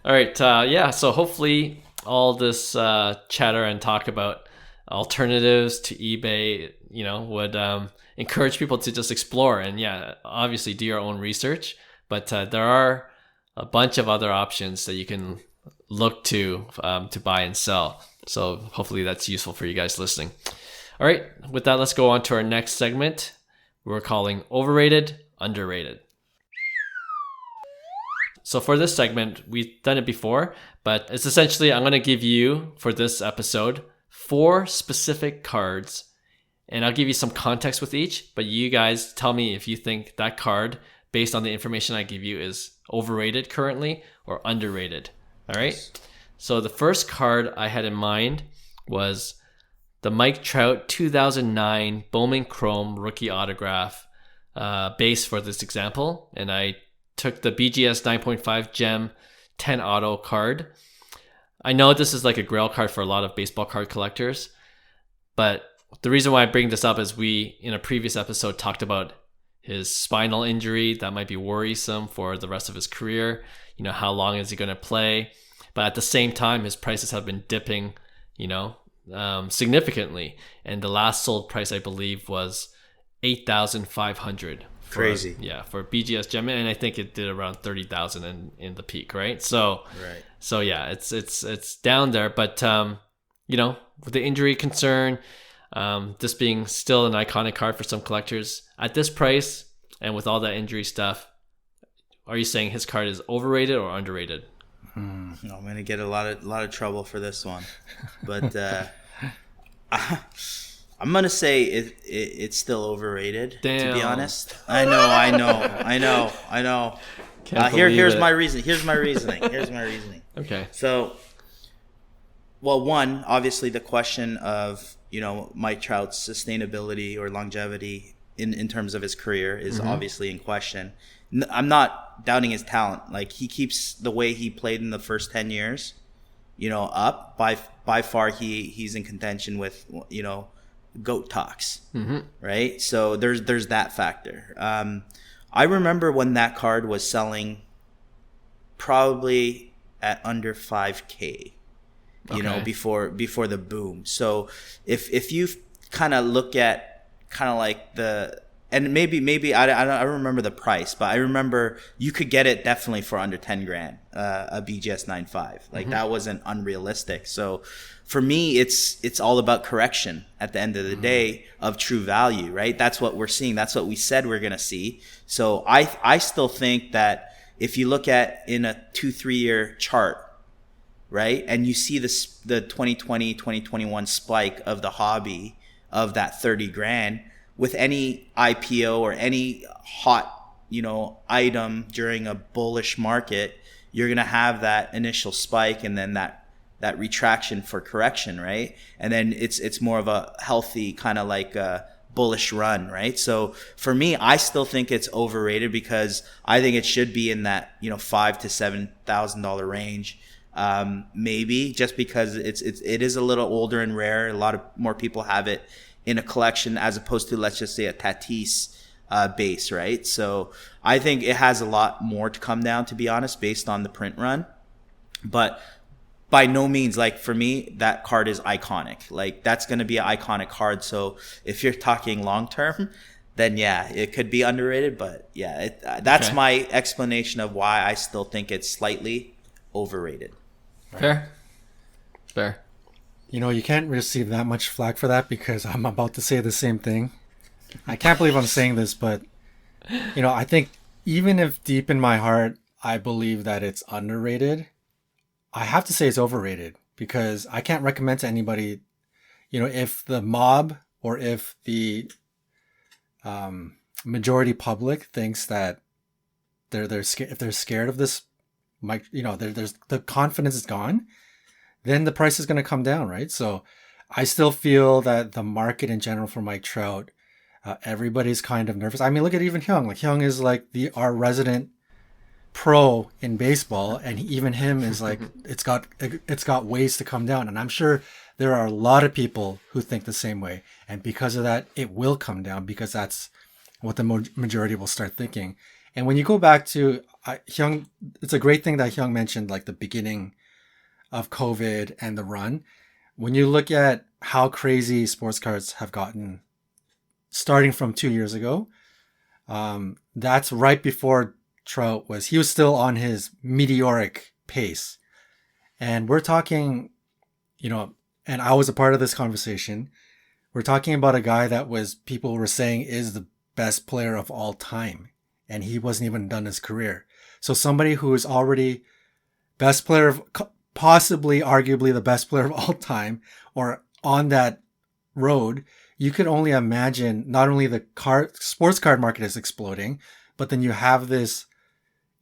Speaker 1: All right. So hopefully all this chatter and talk about alternatives to eBay, would encourage people to just explore and obviously do your own research. But there are a bunch of other options that you can look to buy and sell. So hopefully that's useful for you guys listening. All right, with that, let's go on to our next segment. We're calling Overrated, Underrated. So for this segment, we've done it before, but it's essentially, I'm going to give you, for this episode, 4 specific cards, and I'll give you some context with each, but you guys tell me if you think that card, based on the information I give you, is overrated currently or underrated. All right. So the first card I had in mind was the Mike Trout 2009 Bowman Chrome rookie autograph base for this example. And I took the BGS 9.5 Gem 10 auto card. I know this is like a grail card for a lot of baseball card collectors, but the reason why I bring this up is we, in a previous episode, talked about his spinal injury that might be worrisome for the rest of his career. How long is he going to play? But at the same time, his prices have been dipping, significantly. And the last sold price, I believe, was $8,500.
Speaker 2: Crazy.
Speaker 1: For BGS Gem, and I think it did around $30,000 in the peak, right? So yeah, it's down there. But with the injury concern, this being still an iconic card for some collectors at this price and with all that injury stuff, are you saying his card is overrated or underrated?
Speaker 2: I'm gonna get a lot of trouble for this one, but I'm gonna say it's still overrated.
Speaker 1: Damn.
Speaker 2: To be honest. I know. Here's my reason. Here's my reasoning.
Speaker 1: Okay.
Speaker 2: So, well, one, obviously the question of Mike Trout's sustainability or longevity in terms of his career is obviously in question. I'm not doubting his talent. Like, he keeps the way he played in the first 10 years, up. By far he's in contention with, GOAT talks, right? So there's that factor. I remember when that card was selling probably at under 5K. Before the boom. So if you kind of look at kind of like and maybe I don't remember the price, but I remember you could get it definitely for under 10 grand, a BGS 9.5. Like that wasn't unrealistic. So for me, it's all about correction at the end of the day of true value, right? That's what we're seeing. That's what we said we're going to see. So I still think that if you look at in a 2-3 year chart, right? And you see the 2020, 2021 spike of the hobby of that 30 grand with any IPO or any hot, item during a bullish market, you're going to have that initial spike and then that retraction for correction, right? And then it's more of a healthy kind of like a bullish run, right? So for me, I still think it's overrated because I think it should be in that, $5,000 to $7,000 range. Maybe just because it is a little older and rare. A lot of more people have it in a collection as opposed to, let's just say, a Tatis base, right? So I think it has a lot more to come down, to be honest, based on the print run. But by no means, like for me, that card is iconic. Like that's going to be an iconic card. So if you're talking long term, then yeah, it could be underrated. But yeah, that's okay. My explanation of why I still think it's slightly overrated.
Speaker 1: Fair.
Speaker 3: You can't receive that much flack for that because I'm about to say the same thing. I can't believe I'm saying this, but I think even if deep in my heart I believe that it's underrated, I have to say it's overrated because I can't recommend to anybody, if the mob or if the majority public thinks that if they're scared of this, there's the confidence is gone, then the price is going to come down, right? So I still feel that the market in general for Mike Trout, everybody's kind of nervous. I mean, look at even Hyung. Like Hyung is like our resident pro in baseball, and even him is like it's got ways to come down, and I'm sure there are a lot of people who think the same way, and because of that it will come down because that's what the majority will start thinking. And when you go back to Hyung, it's a great thing that Hyung mentioned like the beginning of COVID and the run. When you look at how crazy sports cards have gotten starting from 2 years ago, that's right before Trout he was still on his meteoric pace. And we're talking, and I was a part of this conversation. We're talking about a guy that people were saying is the best player of all time. And he wasn't even done his career. So somebody who is already possibly arguably the best player of all time or on that road, you could only imagine not only the sports card market is exploding, but then you have this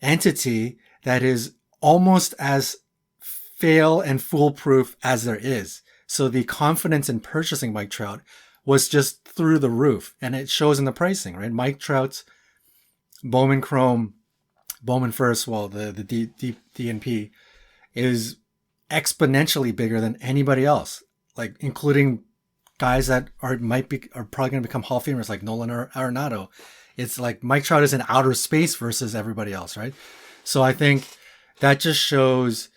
Speaker 3: entity that is almost as fail and foolproof as there is. So the confidence in purchasing Mike Trout was just through the roof, and it shows in the pricing, right? Mike Trout's Bowman Chrome, Bowman First, the DNP is exponentially bigger than anybody else, like including guys that are probably going to become Hall of Famers like Nolan Arenado. It's like Mike Trout is in outer space versus everybody else, right? So I think that just shows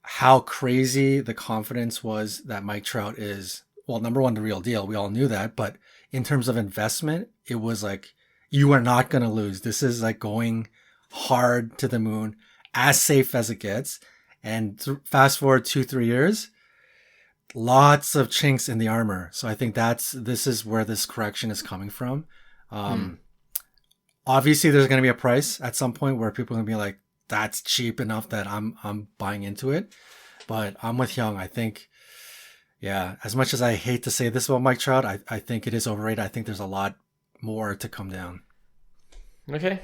Speaker 3: how crazy the confidence was that Mike Trout is, well, number one, the real deal. We all knew that. But in terms of investment, it was like, you are not going to lose. This is like going hard to the moon, as safe as it gets. And fast forward 2-3 years, lots of chinks in the armor. So I think this is where this correction is coming from. Obviously, there's going to be a price at some point where people are going to be like, that's cheap enough that I'm buying into it. But I'm with Hyung. I think, yeah, as much as I hate to say this about Mike Trout, I think it is overrated. I think there's a lot more to come down.
Speaker 1: Okay,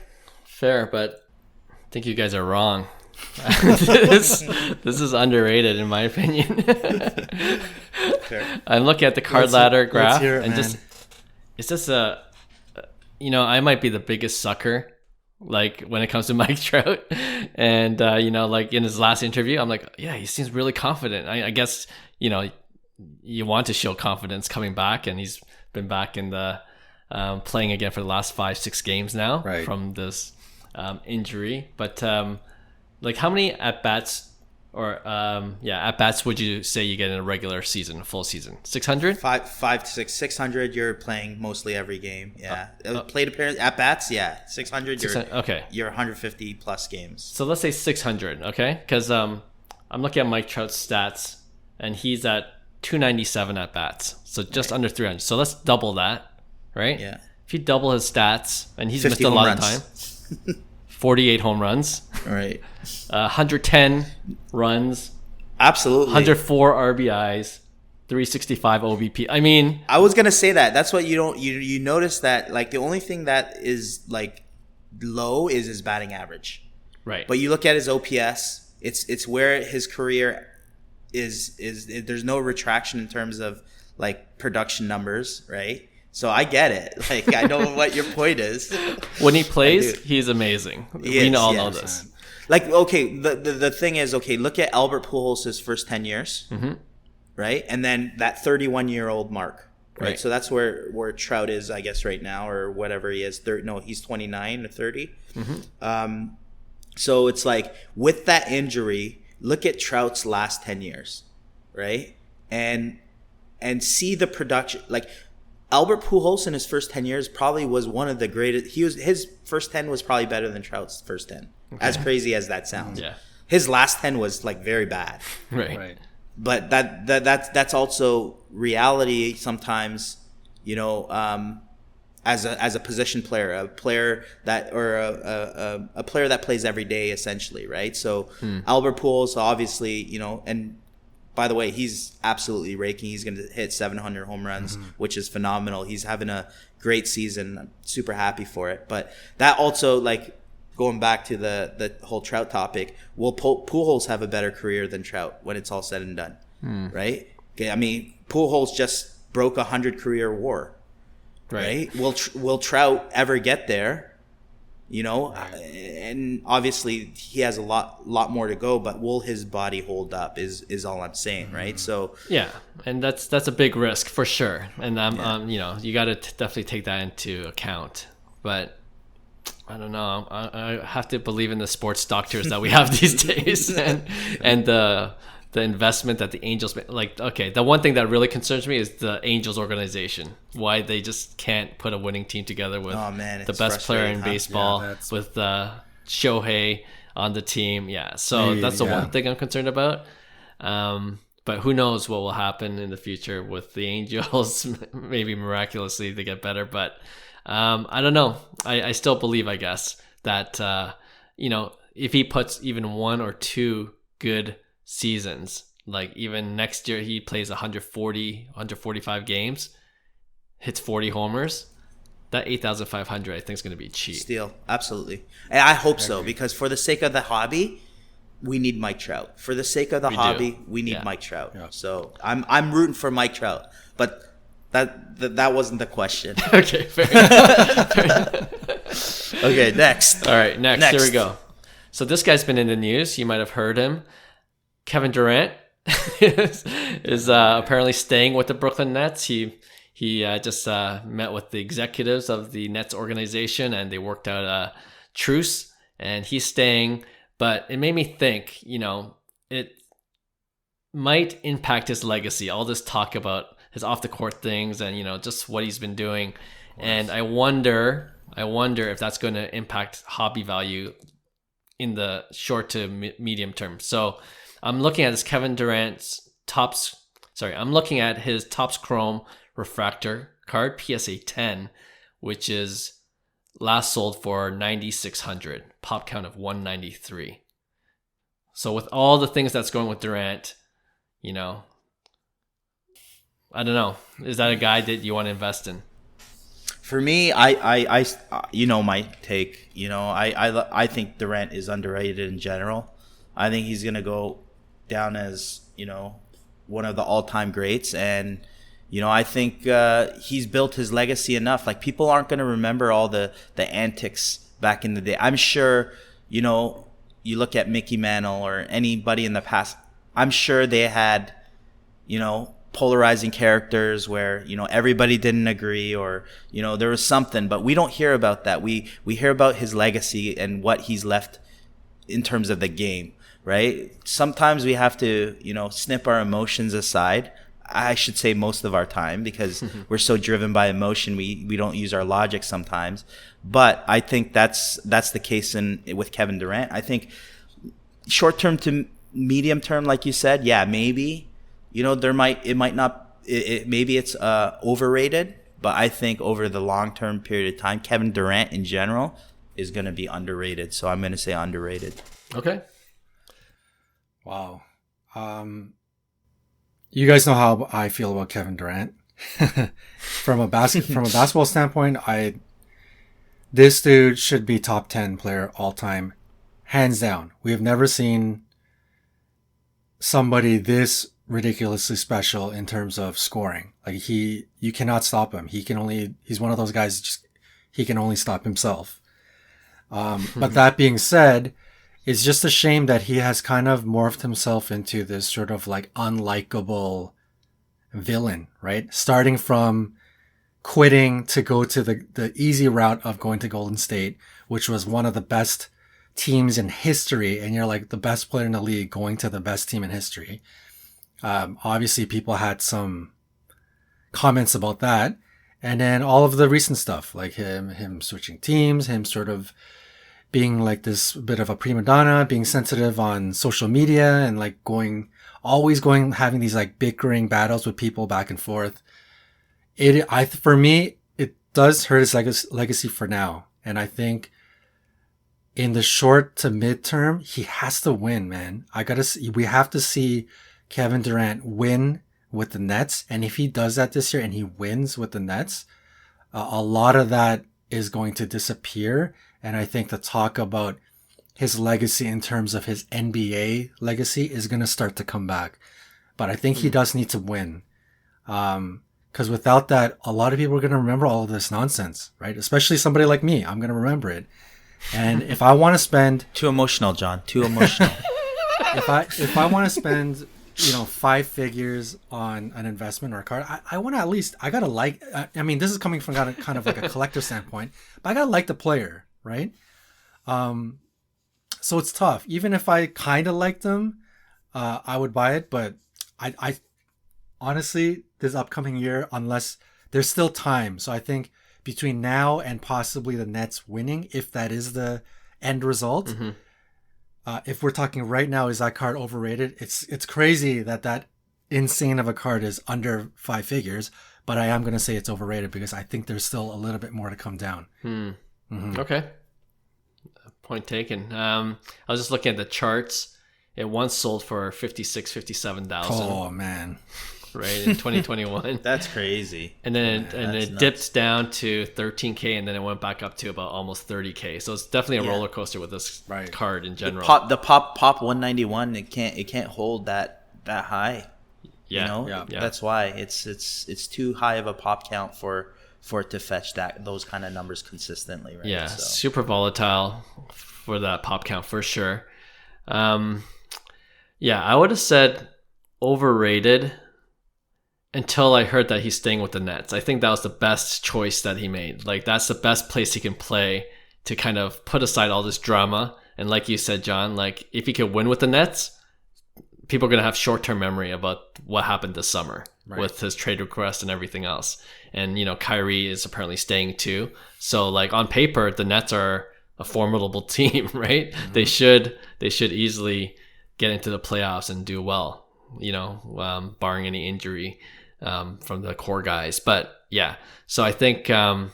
Speaker 1: fair, but I think you guys are wrong. this is underrated in my opinion. I'm looking at the card ladder graph and it's just I might be the biggest sucker like when it comes to Mike Trout, and like in his last interview I'm like, yeah, he seems really confident. I guess you want to show confidence coming back, and he's been back in the playing again for the last 5-6 games now, right, from this injury. But like how many at-bats at-bats would you say you get in a regular season, a full season? 600?
Speaker 2: 5 to 600. You're playing mostly every game. Yeah. Plate appearance, at-bats, yeah. 600, you're 150 plus games.
Speaker 1: So let's say 600, okay? Because I'm looking at Mike Trout's stats, and he's at 297 at-bats. So just under 300. So let's double that, right?
Speaker 2: Yeah.
Speaker 1: If you double his stats, and he's missed a lot of time. 48 home runs.
Speaker 2: Right.
Speaker 1: 110 runs
Speaker 2: Absolutely.
Speaker 1: 104 RBIs, 365 OBP. I mean,
Speaker 2: I was gonna say that. That's what you notice that like the only thing that is like low is his batting average.
Speaker 1: right.
Speaker 2: But you look at his OPS, it's where his career is there's no retraction in terms of like production numbers, right? So I get it. Like I know what your point is.
Speaker 1: When he plays, he's amazing. We all know this.
Speaker 2: Like, okay, the thing is, okay, look at Albert Pujols' first 10 years, right? And then that 31-year-old mark, right? So that's where Trout is, I guess, right now, or whatever he is. He's 29 or 30. So it's like, with that injury, look at Trout's last 10 years, right? And see the production. Like, Albert Pujols in his first 10 years probably was one of the greatest. His first 10 was probably better than Trout's first 10. Okay. As crazy as that sounds.
Speaker 1: Yeah.
Speaker 2: His last 10 was like very bad.
Speaker 1: Right.
Speaker 2: But that's also reality sometimes, you know, as a position player, a player that plays every day essentially, right? So Albert Pujols obviously, you know, and by the way, he's absolutely raking. He's going to hit 700 home runs, which is phenomenal. He's having a great season. I'm super happy for it. But that also, like, going back to the whole Trout topic, will Pujols have a better career than Trout when it's all said and done, right? Okay, I mean, Pujols just broke 100 career WAR, right? Will Trout ever get there? You know, and obviously he has a lot more to go, but will his body hold up is all I'm saying, right? So
Speaker 1: yeah, and that's a big risk for sure, and you know, you got to definitely take that into account. But I don't know, I have to believe in the sports doctors that we have these days, and the investment that the Angels make. Like, okay, the one thing that really concerns me is the Angels organization. Why they just can't put a winning team together with the best player in baseball, with Shohei on the team. Yeah, so that's the one thing I'm concerned about. But who knows what will happen in the future with the Angels? Maybe miraculously they get better, but I don't know. I still believe, I guess, that you know, if he puts even one or two good seasons, like even next year he plays 145 games, hits 40 homers, that 8,500 I think is going to be cheap.
Speaker 2: Steal, absolutely. And I hope so, because for the sake of the hobby, we need Mike Trout. For the sake of the hobby, we need Mike Trout. Yeah. So I'm rooting for Mike Trout, but that wasn't the question.
Speaker 1: Okay, fair enough.
Speaker 2: Okay, next.
Speaker 1: All right, next. Here we go. So this guy's been in the news. You might have heard him. Kevin Durant is apparently staying with the Brooklyn Nets. He just met with the executives of the Nets organization, and they worked out a truce, and he's staying. But it made me think, you know, it might impact his legacy. All this talk about his off the court things and, you know, just what he's been doing. And I wonder if that's going to impact hobby value in the short to medium term. So I'm looking at this Kevin Durant's I'm looking at his Topps Chrome Refractor card, PSA 10, which is last sold for 9,600, pop count of 193. So with all the things that's going with Durant, you know, I don't know. Is that a guy that you want to invest in?
Speaker 2: For me, I you know my take. You know, I think Durant is underrated in general. I think he's gonna go down as, you know, one of the all-time greats, and you know, I think he's built his legacy enough. Like, people aren't gonna remember all the antics back in the day. I'm sure, you know, you look at Mickey Mantle or anybody in the past. I'm sure they had, you know, polarizing characters where, you know, everybody didn't agree, or, you know, there was something, but we don't hear about that. We hear about his legacy and what he's left in terms of the game, right? Sometimes we have to, you know, snip our emotions aside. I should say most of our time, because we're so driven by emotion, we don't use our logic sometimes. But I think that's the case with Kevin Durant. I think short term to medium term, like you said, yeah, maybe. You know, maybe it's overrated, but I think over the long-term period of time, Kevin Durant in general is going to be underrated. So I'm going to say underrated.
Speaker 1: Okay.
Speaker 3: Wow. You guys know how I feel about Kevin Durant. From a basketball standpoint, this dude should be top 10 player all time, hands down. We have never seen somebody this ridiculously special in terms of scoring. Like you cannot stop him. He's one of those guys, he can only stop himself. But that being said, it's just a shame that he has kind of morphed himself into this sort of like unlikable villain, right? Starting from quitting to go to the easy route of going to Golden State, which was one of the best teams in history, and you're like the best player in the league going to the best team in history. Obviously people had some comments about that, and then all of the recent stuff, like him switching teams, him sort of being like this bit of a prima donna, being sensitive on social media, and like having these like bickering battles with people back and forth. For me, it does hurt his legacy for now. And I think in the short to midterm, he has to win, man. We have to see Kevin Durant win with the Nets. And if he does that this year and he wins with the Nets, a lot of that is going to disappear. And I think the talk about his legacy in terms of his NBA legacy is going to start to come back. But I think he does need to win. Because without that, a lot of people are going to remember all of this nonsense, right? Especially somebody like me. I'm going to remember it. And if I want to spend...
Speaker 2: Too emotional, John. Too emotional.
Speaker 3: if I want to spend, 5 figures on an investment or a card, I want to at least... I got to like... I mean, this is coming from kind of like a collector standpoint, but I got to like the player, right? So it's tough. Even if I kind of liked them, I would buy it. But I honestly, this upcoming year, unless there's still time. So I think between now and possibly the Nets winning, if that is the end result, if we're talking right now, is that card overrated? It's crazy that insane of a card is under 5 figures, but I am going to say it's overrated because I think there's still a little bit more to come down.
Speaker 1: Okay. Point taken. I was just looking at the charts. It once sold for 57,000.
Speaker 3: Oh man.
Speaker 1: Right, in 2021.
Speaker 2: That's crazy.
Speaker 1: And then it dipped down to 13K, and then it went back up to about almost 30K. So it's definitely a roller coaster with this card in general.
Speaker 2: The pop 191, it can't hold that high.
Speaker 1: Yeah.
Speaker 2: That's why it's too high of a pop count for it to fetch those kind of numbers consistently, right?
Speaker 1: Yeah, super volatile for that pop count for sure. I would have said overrated until I heard that he's staying with the Nets. I think that was the best choice that he made. Like, that's the best place he can play to kind of put aside all this drama. And like you said, John, like if he could win with the Nets, people are going to have short-term memory about what happened this summer with his trade request and everything else. And, Kyrie is apparently staying too. So like on paper, the Nets are a formidable team, right? They should easily get into the playoffs and do well, barring any injury from the core guys. But yeah, so I think I'm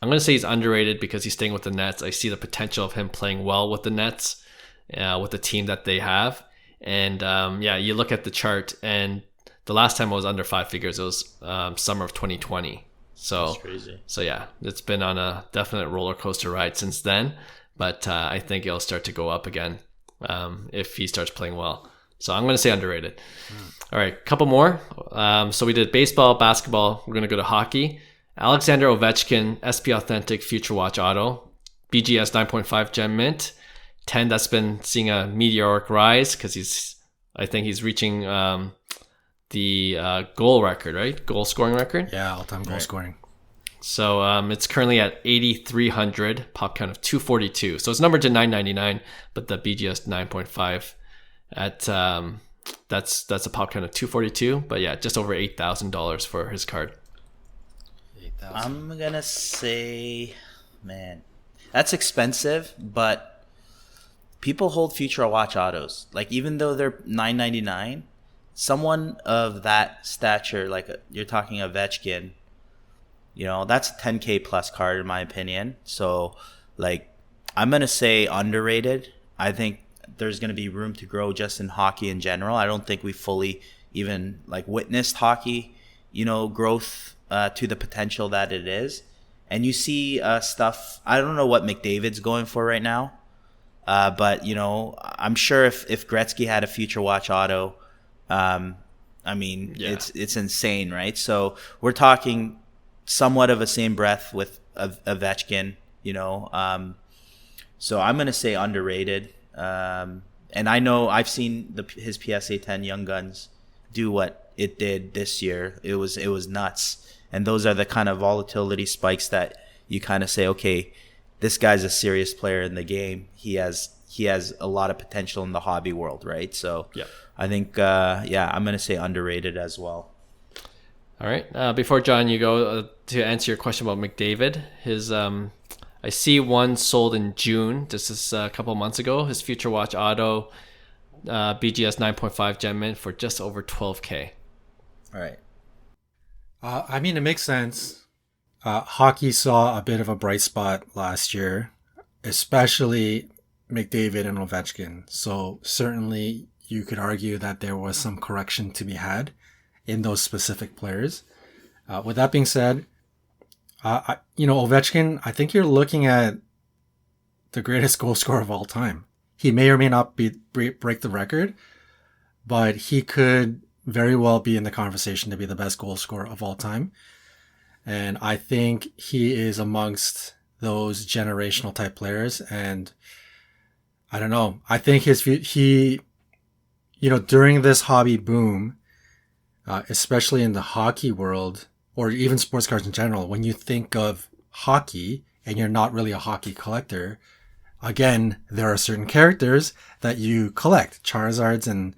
Speaker 1: going to say he's underrated because he's staying with the Nets. I see the potential of him playing well with the Nets, with the team that they have. And you look at the chart, and the last time I was under 5 figures, it was summer of 2020. So that's crazy. So yeah, it's been on a definite roller coaster ride since then. But I think it'll start to go up again if he starts playing well. So I'm going to say underrated. All right, couple more. So we did baseball, basketball. We're going to go to hockey. Alexander Ovechkin, SP Authentic Future Watch Auto. BGS 9.5 Gem Mint. 10 that's been seeing a meteoric rise because I think he's reaching the goal record, right? Goal scoring record?
Speaker 3: Yeah, all-time goal scoring.
Speaker 1: So it's currently at 8,300, pop count of 242. So it's numbered to 999, but the BGS 9.5 at that's a pop count of 242. But yeah, just over $8,000 for his card.
Speaker 3: 8,000.
Speaker 2: I'm gonna say, man, that's expensive, but people hold Future Watch autos. Like even though they're $9.99, someone of that stature, like you're talking Ovechkin, that's a 10K plus card in my opinion. So like I'm gonna say underrated. I think there's going to be room to grow just in hockey in general. I don't think we fully even like witnessed hockey, growth to the potential that it is. And you see stuff. I don't know what McDavid's going for right now, but I'm sure if Gretzky had a Future Watch auto, it's insane, right? So we're talking somewhat of a same breath with Ovechkin, So I'm gonna say underrated. And I know I've seen his PSA 10 Young Guns do what it did this year. It was nuts. And those are the kind of volatility spikes that you kind of say, okay, this guy's a serious player in the game. He has a lot of potential in the hobby world, right? So
Speaker 1: yep.
Speaker 2: I think, I'm going to say underrated as well.
Speaker 1: All right. Before, John, you go to answer your question about McDavid, his I see one sold in June. This is a couple months ago. His Future Watch Auto BGS 9.5 Gem Mint for just over $12K.
Speaker 2: All right.
Speaker 3: It makes sense. Hockey saw a bit of a bright spot last year, especially McDavid and Ovechkin. So certainly you could argue that there was some correction to be had in those specific players. With that being said, Ovechkin, I think you're looking at the greatest goal scorer of all time. He may or may not break the record, but he could very well be in the conversation to be the best goal scorer of all time. And I think he is amongst those generational type players. And I don't know. I think during this hobby boom, especially in the hockey world or even sports cards in general, when you think of hockey and you're not really a hockey collector, again, there are certain characters that you collect, Charizards, and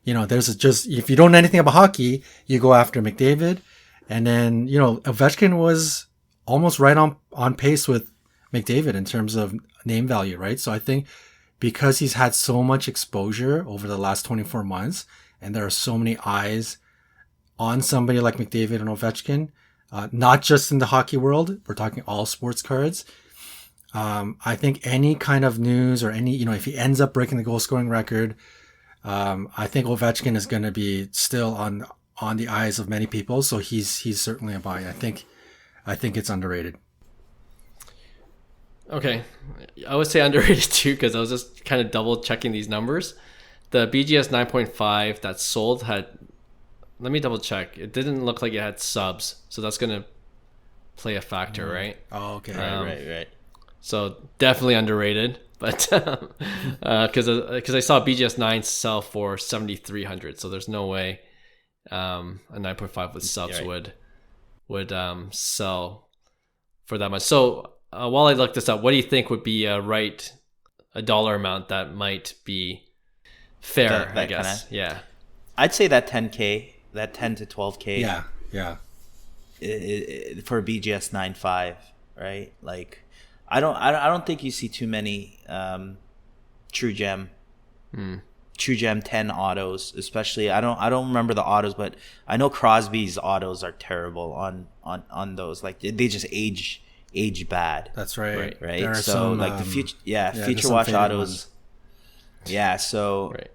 Speaker 3: if you don't know anything about hockey, you go after McDavid. And then, Ovechkin was almost right on pace with McDavid in terms of name value, right? So I think because he's had so much exposure over the last 24 months, and there are so many eyes on somebody like McDavid and Ovechkin, not just in the hockey world, we're talking all sports cards. I think any kind of news or if he ends up breaking the goal scoring record, I think Ovechkin is going to be still on the eyes of many people. So he's certainly a buy. I think it's underrated.
Speaker 1: Okay. I would say underrated too, because I was just kind of double checking these numbers. The BGS 9.5 that sold let me double check. It didn't look like it had subs. So that's going to play a factor, right?
Speaker 3: Oh, okay.
Speaker 2: Right.
Speaker 1: So definitely underrated. But because I saw BGS 9 sell for 7,300, so there's no way a 9.5 with subs would sell for that much. So while I look this up, what do you think would be a dollar amount that might be fair? I guess. Yeah,
Speaker 2: I'd say that 10K, that 10 to 12K.
Speaker 3: Yeah.
Speaker 2: For BGS 9.5, right? Like. I don't think you see too many True Gem 10 autos, especially. I don't remember the autos, but I know Crosby's autos are terrible on those. Like they just age bad.
Speaker 3: That's right.
Speaker 2: Right. So like the Future Watch autos. Ones. Yeah. So.
Speaker 1: Right.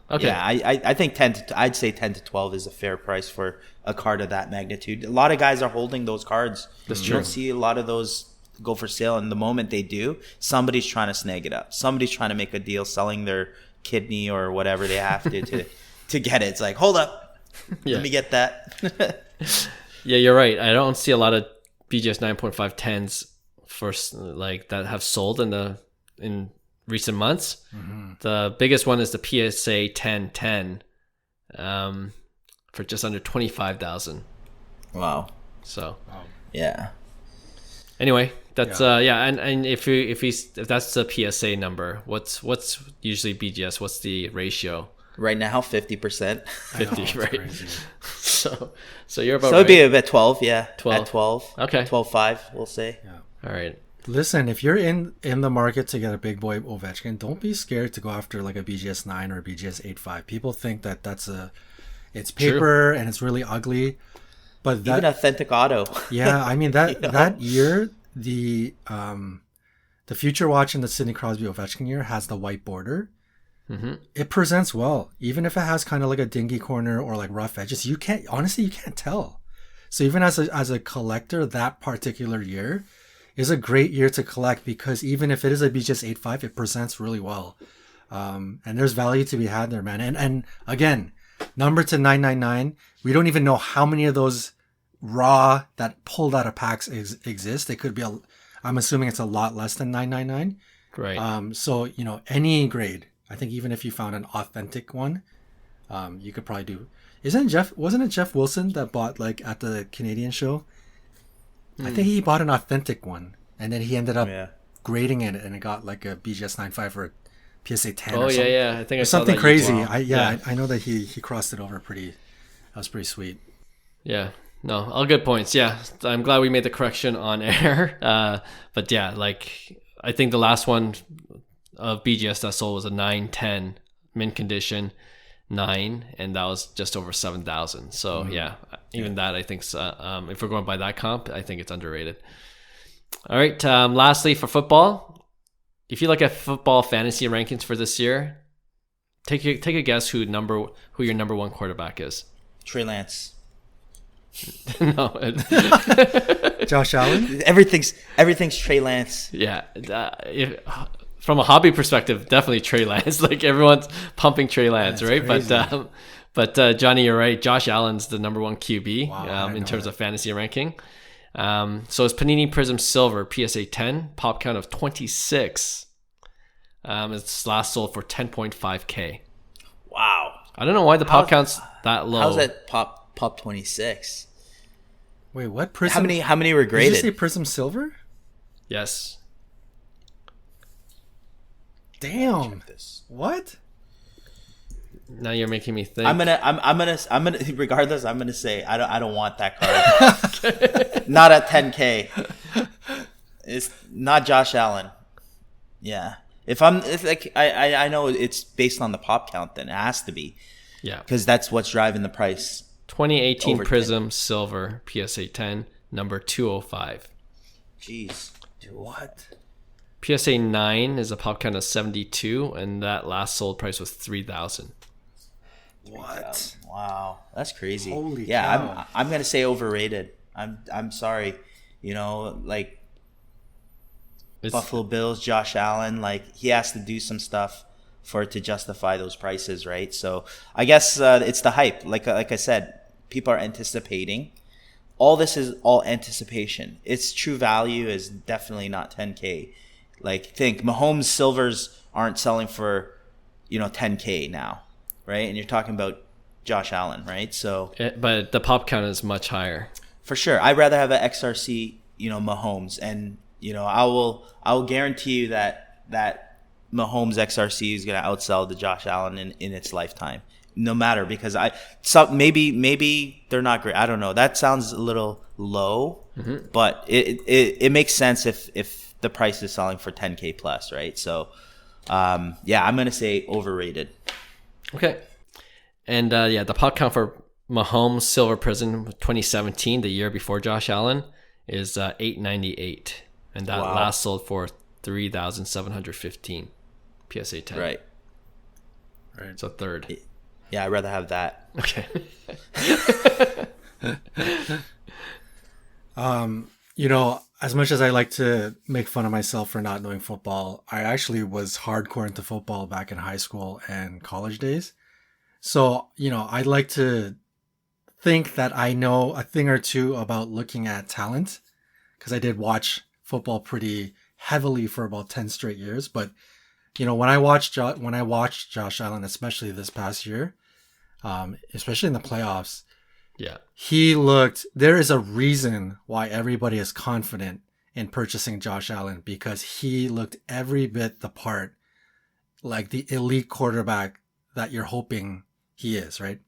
Speaker 1: Okay.
Speaker 2: Yeah, I think I'd say 10 to 12 is a fair price for a card of that magnitude. A lot of guys are holding those cards.
Speaker 1: That's
Speaker 2: you
Speaker 1: true.
Speaker 2: don't see a lot of those go for sale, and the moment they do, somebody's trying to snag it up. Somebody's trying to make a deal, selling their kidney or whatever they have to get it. It's like, hold up, let me get that.
Speaker 1: Yeah, you're right. I don't see a lot of BGS 9.5 10s that have sold in recent months. Mm-hmm. The biggest one is the PSA 1010 for just under 25,000.
Speaker 2: Wow.
Speaker 1: So
Speaker 2: yeah.
Speaker 1: Anyway, that's and if that's the PSA number, what's usually BGS? What's the ratio?
Speaker 2: Right now, 50%.
Speaker 1: 50, right? Crazy. So you're about.
Speaker 2: So it'd be about 12, yeah.
Speaker 1: 12.
Speaker 2: At 12.
Speaker 1: Okay.
Speaker 2: 12.5, we'll say.
Speaker 1: Yeah. All right.
Speaker 3: Listen, if you're in the market to get a big boy Ovechkin, don't be scared to go after like a BGS 9 or a BGS 8.5. People think that it's paper
Speaker 1: True.
Speaker 3: And it's really ugly. But
Speaker 2: even authentic auto.
Speaker 3: Yeah, I mean that year the the Future Watch in the Sidney Crosby Ovechkin year has the white border.
Speaker 1: Mm-hmm.
Speaker 3: It presents well, even if it has kind of like a dingy corner or like rough edges. You can't tell. So even as a collector, that particular year is a great year to collect, because even if it is a BGS 8.5, it presents really well. And there's value to be had there, man. And again, number to 999. We don't even know how many of those raw that pulled out of packs exist. It could be I'm assuming it's a lot less than 999.
Speaker 1: Right.
Speaker 3: So, you know, any grade, I think even if you found an authentic one, you could probably do. Wasn't it Jeff Wilson that bought, like, at the Canadian show? I think he bought an authentic one, and then he ended up grading it, and it got like a BGS 9.5 or a PSA 10.
Speaker 1: Oh,
Speaker 3: or something.
Speaker 1: yeah. I think I saw
Speaker 3: something
Speaker 1: that
Speaker 3: crazy.
Speaker 1: YouTube.
Speaker 3: I know that he crossed it over pretty. That was pretty sweet.
Speaker 1: Yeah. No, all good points. Yeah. I'm glad we made the correction on air. But yeah, like, I think the last one of BGS that sold was a 910 mint condition 9, and that was just over 7,000. So even that, I think, if we're going by that comp, I think it's underrated. All right. Lastly, for football, if you look at football fantasy rankings for this year, take a guess who your number one quarterback is.
Speaker 2: Trey Lance.
Speaker 1: No,
Speaker 3: Josh Allen.
Speaker 2: Everything's Trey Lance.
Speaker 1: Yeah. From a hobby perspective, definitely Trey Lance. Like, everyone's pumping Trey Lance, right? Crazy. But Johnny, you're right. Josh Allen's the number one QB in terms of fantasy ranking. So it's Panini Prizm Silver PSA 10, pop count of 26. It's last sold for 10.5K.
Speaker 2: Wow.
Speaker 1: I don't know why the pop count's that low.
Speaker 2: How's that pop 26?
Speaker 3: Wait, what? Prizm?
Speaker 2: How many were graded?
Speaker 3: Did you say Prizm Silver?
Speaker 1: Yes.
Speaker 3: Damn. What?
Speaker 1: Now you're making me think.
Speaker 2: I'm gonna regardless, I'm gonna say I don't want that card. Not at 10K. It's not Josh Allen. Yeah. If I know it's based on the pop count, then it has to be.
Speaker 1: Yeah.
Speaker 2: Because that's what's driving the price.
Speaker 1: 2018 Prizm Silver PSA 10, number 205.
Speaker 2: Jeez.
Speaker 3: What?
Speaker 1: PSA 9 is a pop count of 72, and that last sold price was 3,000.
Speaker 3: What?
Speaker 2: Wow, that's crazy.
Speaker 3: Holy cow.
Speaker 2: I'm gonna say overrated. I'm sorry, like Buffalo Bills, Josh Allen, like, he has to do some stuff for it to justify those prices, right? So I guess it's the hype. Like I said, people are anticipating. All this is all anticipation. Its true value is definitely not 10K. Like, think Mahomes Silvers aren't selling for 10K now, right? And you're talking about Josh Allen, right? So,
Speaker 1: but the pop count is much higher.
Speaker 2: For sure, I'd rather have an XRC, Mahomes, and I will guarantee you that Mahomes XRC is going to outsell the Josh Allen in its lifetime, no matter, because maybe they're not great. I don't know. That sounds a little low, but it makes sense if the price is selling for 10K plus, right? So, I'm going to say overrated.
Speaker 1: Okay. And the pop count for Mahomes Silver Prizm 2017, the year before Josh Allen, is 898. And that last sold for 3,715 PSA 10.
Speaker 2: Right.
Speaker 1: So third.
Speaker 2: Yeah, I'd rather have that.
Speaker 1: Okay.
Speaker 3: As much as I like to make fun of myself for not knowing football, I actually was hardcore into football back in high school and college days. So, I'd like to think that I know a thing or two about looking at talent, because I did watch football pretty heavily for about 10 straight years. But, when I watched Josh Allen, especially this past year, especially in the playoffs, there is a reason why everybody is confident in purchasing Josh Allen, because he looked every bit the part, like the elite quarterback that you're hoping he is, right?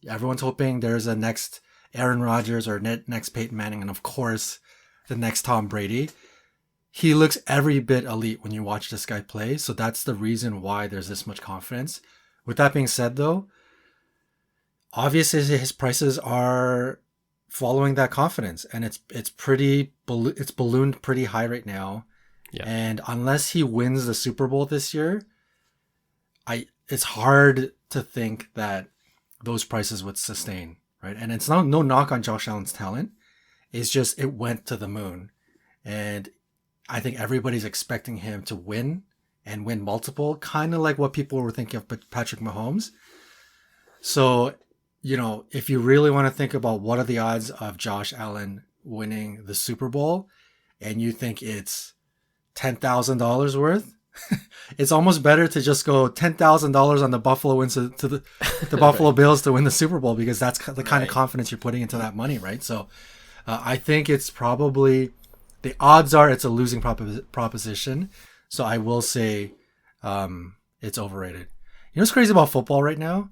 Speaker 3: Everyone's hoping there's a next Aaron Rodgers or next Peyton Manning, and of course, the next Tom Brady. He looks every bit elite when you watch this guy play. So that's the reason why there's this much confidence. With that being said, though, obviously his prices are following that confidence, and it's ballooned pretty high right now.
Speaker 1: Yeah.
Speaker 3: And unless he wins the Super Bowl this year, it's hard to think that those prices would sustain, right? And it's no knock on Josh Allen's talent. It's just it went to the moon. And I think everybody's expecting him to win and win multiple, kind of like what people were thinking of Patrick Mahomes. So, if you really want to think about what are the odds of Josh Allen winning the Super Bowl, and you think it's $10,000 worth, it's almost better to just go $10,000 on the Buffalo wins to the Buffalo Bills to win the Super Bowl, because that's the kind of confidence you're putting into that money, right? So I think it's probably, the odds are it's a losing proposition. So I will say it's overrated. You know what's crazy about football right now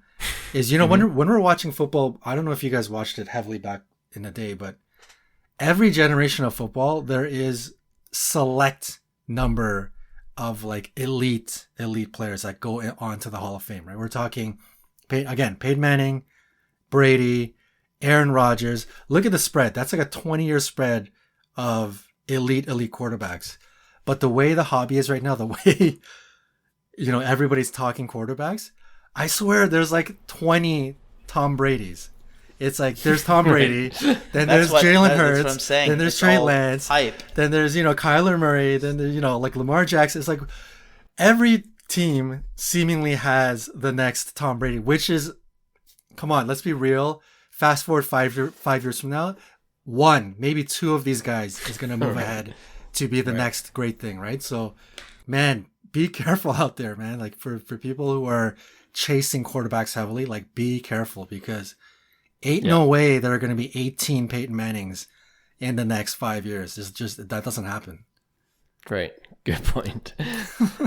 Speaker 3: is, when we're watching football, I don't know if you guys watched it heavily back in the day, but every generation of football, there is select number of like elite players that go on to the Hall of Fame, right? We're talking, Peyton Manning, Brady, Aaron Rodgers. Look at the spread. That's like a 20-year spread of elite quarterbacks. But the way the hobby is right now, the way, everybody's talking quarterbacks, I swear there's like 20 Tom Brady's. It's like there's Tom Brady, then there's Jalen Hurts, then there's Trey Lance,
Speaker 2: hype.
Speaker 3: Then there's Kyler Murray, then there's like Lamar Jackson. It's like every team seemingly has the next Tom Brady, which is, come on, let's be real. Fast forward 5 years from now, one, maybe two of these guys is gonna move ahead to be the next great thing, right? So, man, be careful out there, man. Like for people who are chasing quarterbacks heavily, like be careful, because no way there are going to be 18 Peyton Mannings in the next 5 years. It's just, that doesn't happen.
Speaker 1: Right. Good point.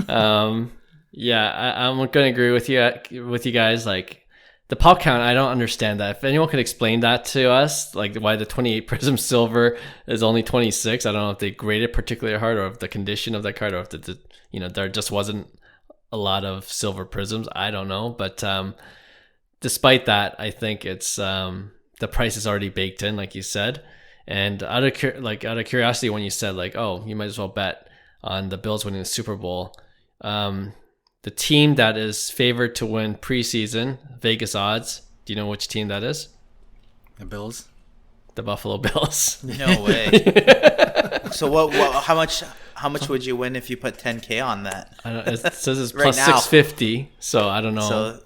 Speaker 1: I'm going to agree with you guys. Like the pop count, I don't understand that. If anyone could explain that to us, like why the 28 Prizm Silver is only 26. I don't know if they graded particularly hard, or if the condition of that card, or if there just wasn't a lot of silver prisms. I don't know. But, despite that, I think it's the price is already baked in, like you said. And out of curiosity, when you said like, oh, you might as well bet on the Bills winning the Super Bowl, the team that is favored to win preseason, Vegas odds. Do you know which team that is?
Speaker 3: The Bills.
Speaker 1: The Buffalo Bills.
Speaker 2: No way. So what? How much would you win if you put 10K on that?
Speaker 1: I don't, it says it's
Speaker 2: Right
Speaker 1: plus
Speaker 2: now.
Speaker 1: 650. So I don't know.
Speaker 2: So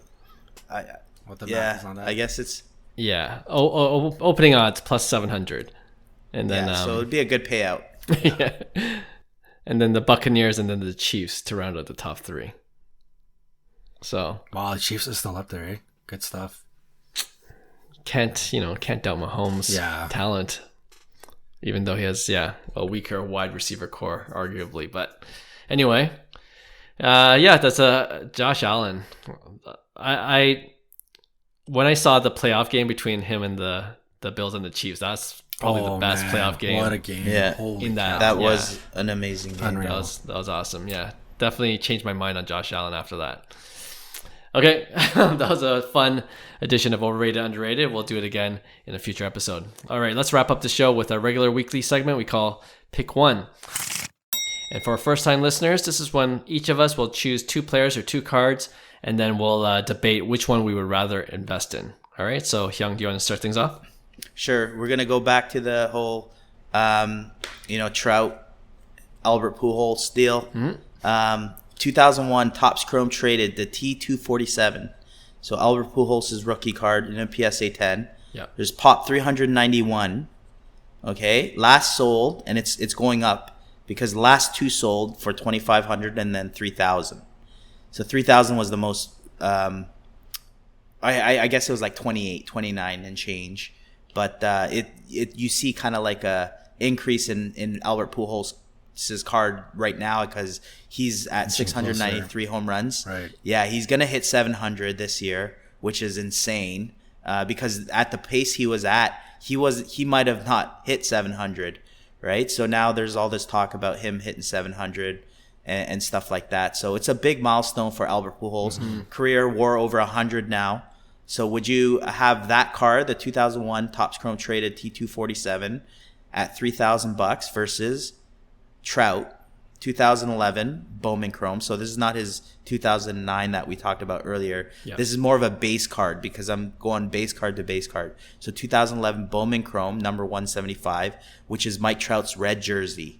Speaker 3: What the math is on that?
Speaker 2: I guess it's
Speaker 1: opening odds plus 700, and then
Speaker 2: so it'd be a good payout.
Speaker 1: Yeah. And then the Buccaneers, and then the Chiefs to round out the top three. So
Speaker 3: wow, the Chiefs are still up there, eh? Good stuff.
Speaker 1: Can't doubt Mahomes' talent, even though he has a weaker wide receiver core, arguably. But anyway, that's a Josh Allen. When I saw the playoff game between him and the Bills and the Chiefs, that's probably the best playoff game.
Speaker 3: What a game!
Speaker 2: Yeah,
Speaker 3: that
Speaker 2: was an amazing game.
Speaker 3: Unreal.
Speaker 1: That was awesome. Yeah, definitely changed my mind on Josh Allen after that. Okay, that was a fun edition of Overrated Underrated. We'll do it again in a future episode. All right, let's wrap up the show with our regular weekly segment we call Pick One. And for our first-time listeners, this is when each of us will choose two players or two cards, and then we'll debate which one we would rather invest in. All right, so Hyung, do you want to start things off?
Speaker 2: Sure. We're going to go back to the whole, Trout, Albert Pujols deal. Mm-hmm. 2001 Topps Chrome Traded, the T247. So Albert Pujols' rookie card in a PSA 10.
Speaker 1: Yeah.
Speaker 2: There's pop 391. Okay. Last sold, and it's going up because the last two sold for 2,500 and then 3,000. So 3,000 was the most, I guess it was like 28, 29 and change. But you see kind of like a increase in Albert Pujols' card right now because he's at 693 home runs.
Speaker 3: Right.
Speaker 2: Yeah, he's going to hit 700 this year, which is insane because at the pace he was at, he might have not hit 700, right? So now there's all this talk about him hitting 700 and stuff like that. So it's a big milestone for Albert Pujols. Mm-hmm. Career WAR over 100 now. So would you have that card, the 2001 Topps Chrome Traded T247 at $3,000 versus Trout, 2011 Bowman Chrome. So this is not his 2009 that we talked about earlier.
Speaker 1: Yeah.
Speaker 2: This is more of a base card because I'm going base card to base card. So 2011 Bowman Chrome, number 175, which is Mike Trout's red jersey.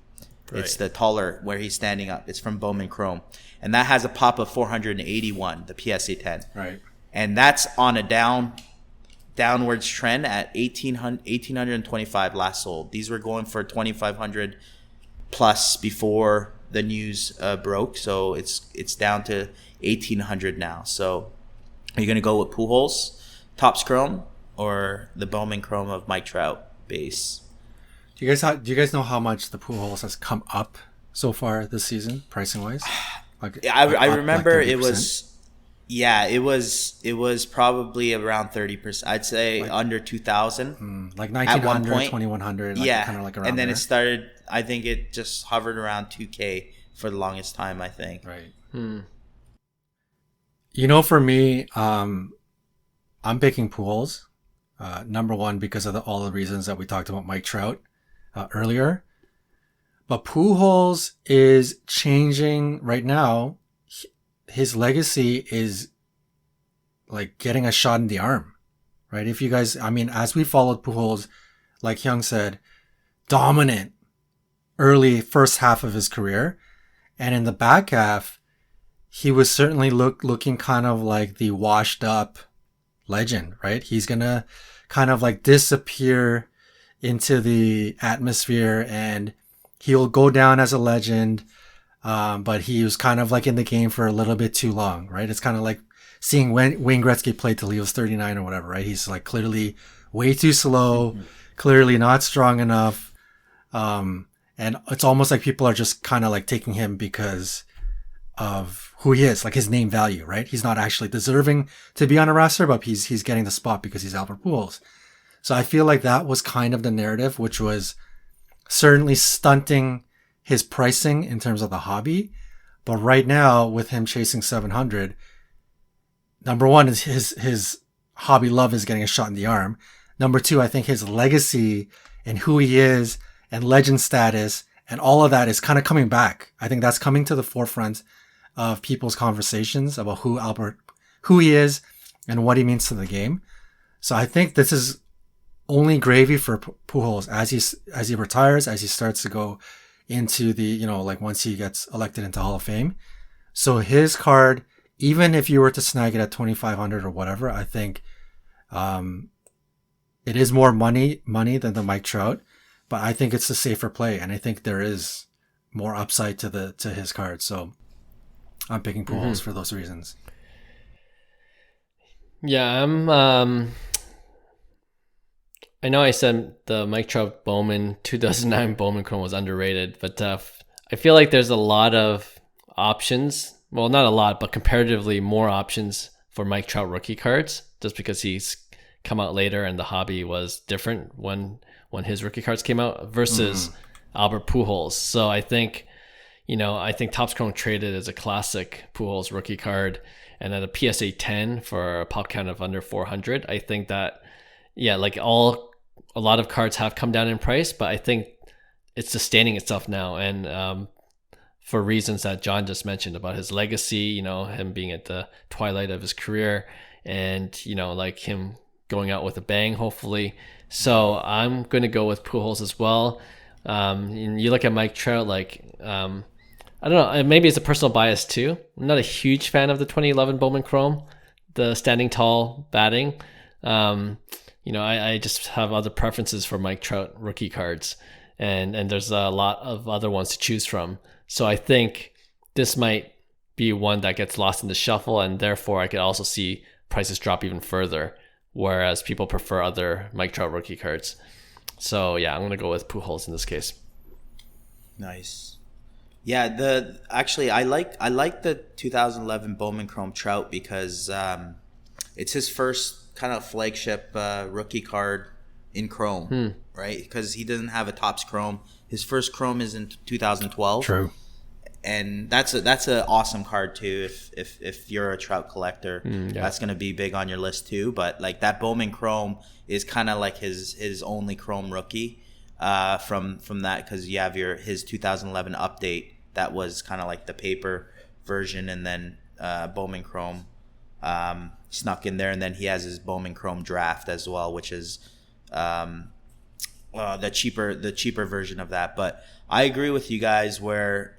Speaker 2: Right. It's the taller where he's standing up. It's from Bowman Chrome. And that has a pop of 481, the PSA 10.
Speaker 3: Right.
Speaker 2: And that's on a downwards trend at 1,825 last sold. These were going for 2,500 plus before the news broke. So it's down to 1,800 now. So are you going to go with Pujols, Topps Chrome, or the Bowman Chrome of Mike Trout base?
Speaker 3: Do you guys know how much the Pujols has come up so far this season, pricing wise?
Speaker 2: I remember it was. Yeah, it was probably around 30%. I'd say under 2,000.
Speaker 3: Like 1,900, 2,100.
Speaker 2: Yeah,
Speaker 3: kind of like around
Speaker 2: and then
Speaker 3: there.
Speaker 2: it started. I think it just hovered around 2K for the longest time. I think.
Speaker 3: Right. You know, for me, I'm picking Pujols. Number one because of all the reasons that we talked about Mike Trout earlier. But Pujols is changing right now. His legacy is like getting a shot in the arm, right? If you guys, I mean, as we followed Pujols, like Hyung said, dominant early first half of his career. And in the back half, he was certainly looking kind of like the washed up legend, right? He's going to kind of like disappear into the atmosphere and he'll go down as a legend. But he was kind of like in the game for a little bit too long, right? It's kind of like seeing Wayne Gretzky play till he was 39 or whatever, right? He's like clearly way too slow, clearly not strong enough. And it's almost like people are just kind of like taking him because of who he is, like his name value, right? He's not actually deserving to be on a roster, but he's getting the spot because he's Albert Pujols. So I feel like that was kind of the narrative, which was certainly stunting his pricing in terms of the hobby. But right now, with him chasing 700, number one is his hobby love is getting a shot in the arm. Number two, I think his legacy and who he is and legend status and all of that is kind of coming back. I think that's coming to the forefront of people's conversations about who he is and what he means to the game. So I think this is only gravy for Pujols as he retires, as he starts to go into the, you know, like once he gets elected into Hall of Fame. So his card, even if you were to snag it at 2,500 or whatever, I think it is more money than the Mike Trout, but I think it's the safer play, and I think there is more upside to his card. So I'm picking Pujols for those reasons.
Speaker 1: Yeah, I know I said the Mike Trout Bowman 2009 Bowman Chrome was underrated, but I feel like there's a lot of options. Well, not a lot, but comparatively more options for Mike Trout rookie cards, just because he's come out later and the hobby was different when his rookie cards came out versus Albert Pujols. So I think Topps Chrome Traded is a classic Pujols rookie card, and then a PSA 10 for a pop count of under 400. I think that, yeah, like a lot of cards have come down in price, but I think it's sustaining itself now. And for reasons that John just mentioned about his legacy, you know, him being at the twilight of his career and, you know, like him going out with a bang, hopefully. So I'm going to go with Pujols as well. And you look at Mike Trout, like, I don't know, maybe it's a personal bias too. I'm not a huge fan of the 2011 Bowman Chrome, the standing tall batting. You know, I just have other preferences for Mike Trout rookie cards, and there's a lot of other ones to choose from. So I think this might be one that gets lost in the shuffle, and therefore I could also see prices drop even further, whereas people prefer other Mike Trout rookie cards. So yeah, I'm going to go with Pujols in this case.
Speaker 2: Nice. Yeah, I like the 2011 Bowman Chrome Trout because it's his first kind of flagship rookie card in Chrome, right? Because he doesn't have a Topps Chrome. His first Chrome is in 2012.
Speaker 3: True.
Speaker 2: And that's an awesome card too. If you're a Trout collector, that's going to be big on your list too. But like that Bowman Chrome is kind of like his only Chrome rookie from that, because you have his 2011 update that was kind of like the paper version, and then Bowman Chrome snuck in there, and then he has his Bowman Chrome draft as well, which is the cheaper version of that. But I agree with you guys where,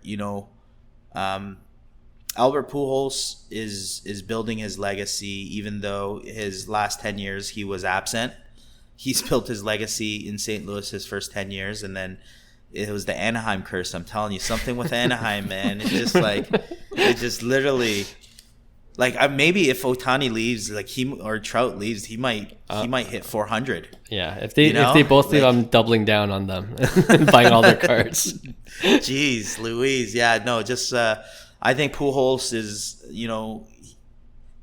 Speaker 2: Albert Pujols is building his legacy, even though his last 10 years he was absent. He's built his legacy in St. Louis his first 10 years, and then it was the Anaheim curse. I'm telling you, something with Anaheim, man. It's just like, it just literally, like, maybe if Ohtani leaves, like or Trout leaves, he might hit 400.
Speaker 1: Yeah, if they both leave, I'm doubling down on them and buying all their cards.
Speaker 2: Jeez, Louise. Yeah, no, just I think Pujols is,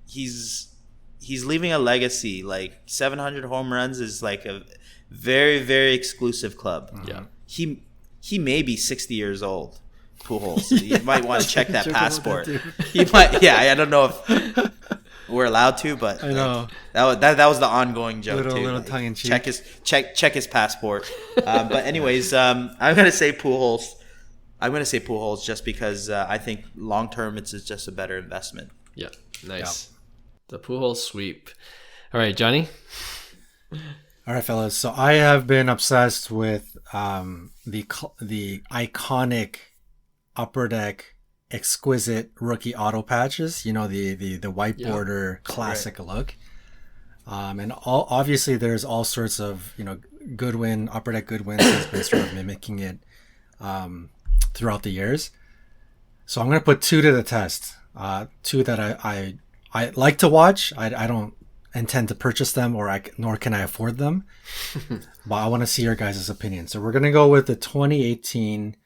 Speaker 2: he's leaving a legacy. Like 700 home runs is like a very, very exclusive club.
Speaker 1: Yeah,
Speaker 2: he may be 60 years old. Pujols. You might want to check that passport. He might. Yeah, I don't know if we're allowed to, but
Speaker 3: I know
Speaker 2: that was the ongoing joke too.
Speaker 3: Little
Speaker 2: like,
Speaker 3: tongue in cheek.
Speaker 2: Check his passport. But anyways, I'm gonna say Pujols. I'm gonna say Pujols just because I think long term it's just a better investment.
Speaker 1: Yeah, nice. Yeah. The Pujols sweep. All right, Johnny.
Speaker 3: All right, fellas. So I have been obsessed with the iconic Upper Deck Exquisite rookie auto patches. The white border classic look. And obviously there's all sorts of Goodwin, Upper Deck Goodwins has been sort of mimicking it throughout the years. So I'm going to put two to the test. Two that I like to watch. I don't intend to purchase them, nor can I afford them. But I want to see your guys' opinion. So we're going to go with the 2018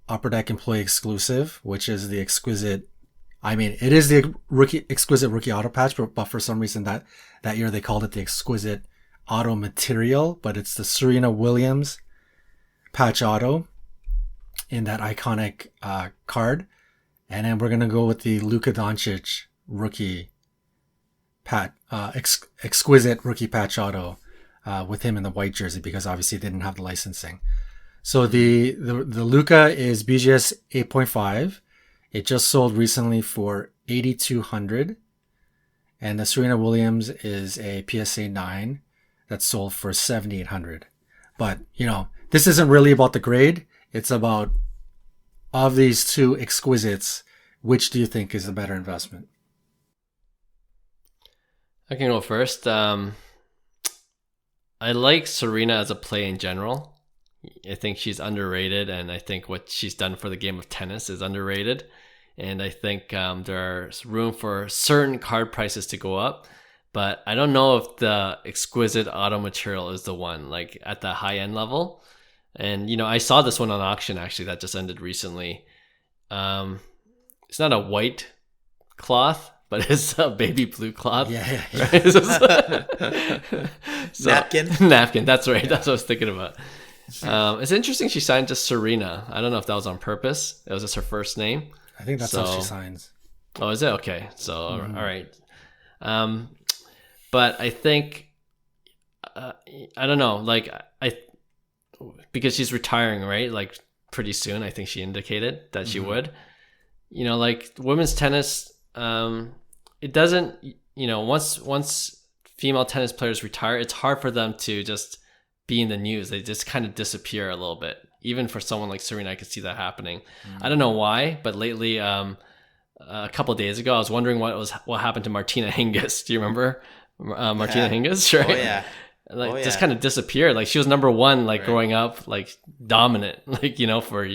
Speaker 3: Upper Deck Employee Exclusive, which is the Exquisite. I mean, it is the Exquisite rookie auto patch, but for some reason that year they called it the Exquisite Auto Material. But it's the Serena Williams patch auto in that iconic card. And then we're going to go with the Luka Doncic rookie Exquisite rookie patch auto with him in the white jersey, because obviously they didn't have the licensing. So the Luka is BGS 8.5. It just sold recently for $8,200. And the Serena Williams is a PSA 9 that sold for $7,800. But, this isn't really about the grade. It's about, of these two exquisites, which do you think is the better investment?
Speaker 1: I can go first. I like Serena as a play in general. I think she's underrated, and I think what she's done for the game of tennis is underrated. And I think there's room for certain card prices to go up, but I don't know if the Exquisite auto material is the one, like at the high end level. And I saw this one on auction actually that just ended recently. It's not a white cloth, but it's a baby blue cloth.
Speaker 3: Yeah.
Speaker 2: Napkin.
Speaker 1: That's right. That's what I was thinking about. It's interesting she signed just Serena. I don't know if that was on purpose. It was just her first name.
Speaker 3: I think that's how she signs.
Speaker 1: Oh, is it? Okay. So, all right. But I think, I don't know, like because she's retiring, right? Like pretty soon, I think she indicated that she would. Like women's tennis, it doesn't, once female tennis players retire, it's hard for them to just be in the news. They just kind of disappear a little bit. Even for someone like Serena, I could see that happening. I don't know why, but lately, a couple of days ago, I was wondering what happened to Martina Hingis. Do you remember Martina Hingis? Right?
Speaker 2: Oh yeah.
Speaker 1: Just kind of disappeared. Like she was number one, like growing up, like dominant, like for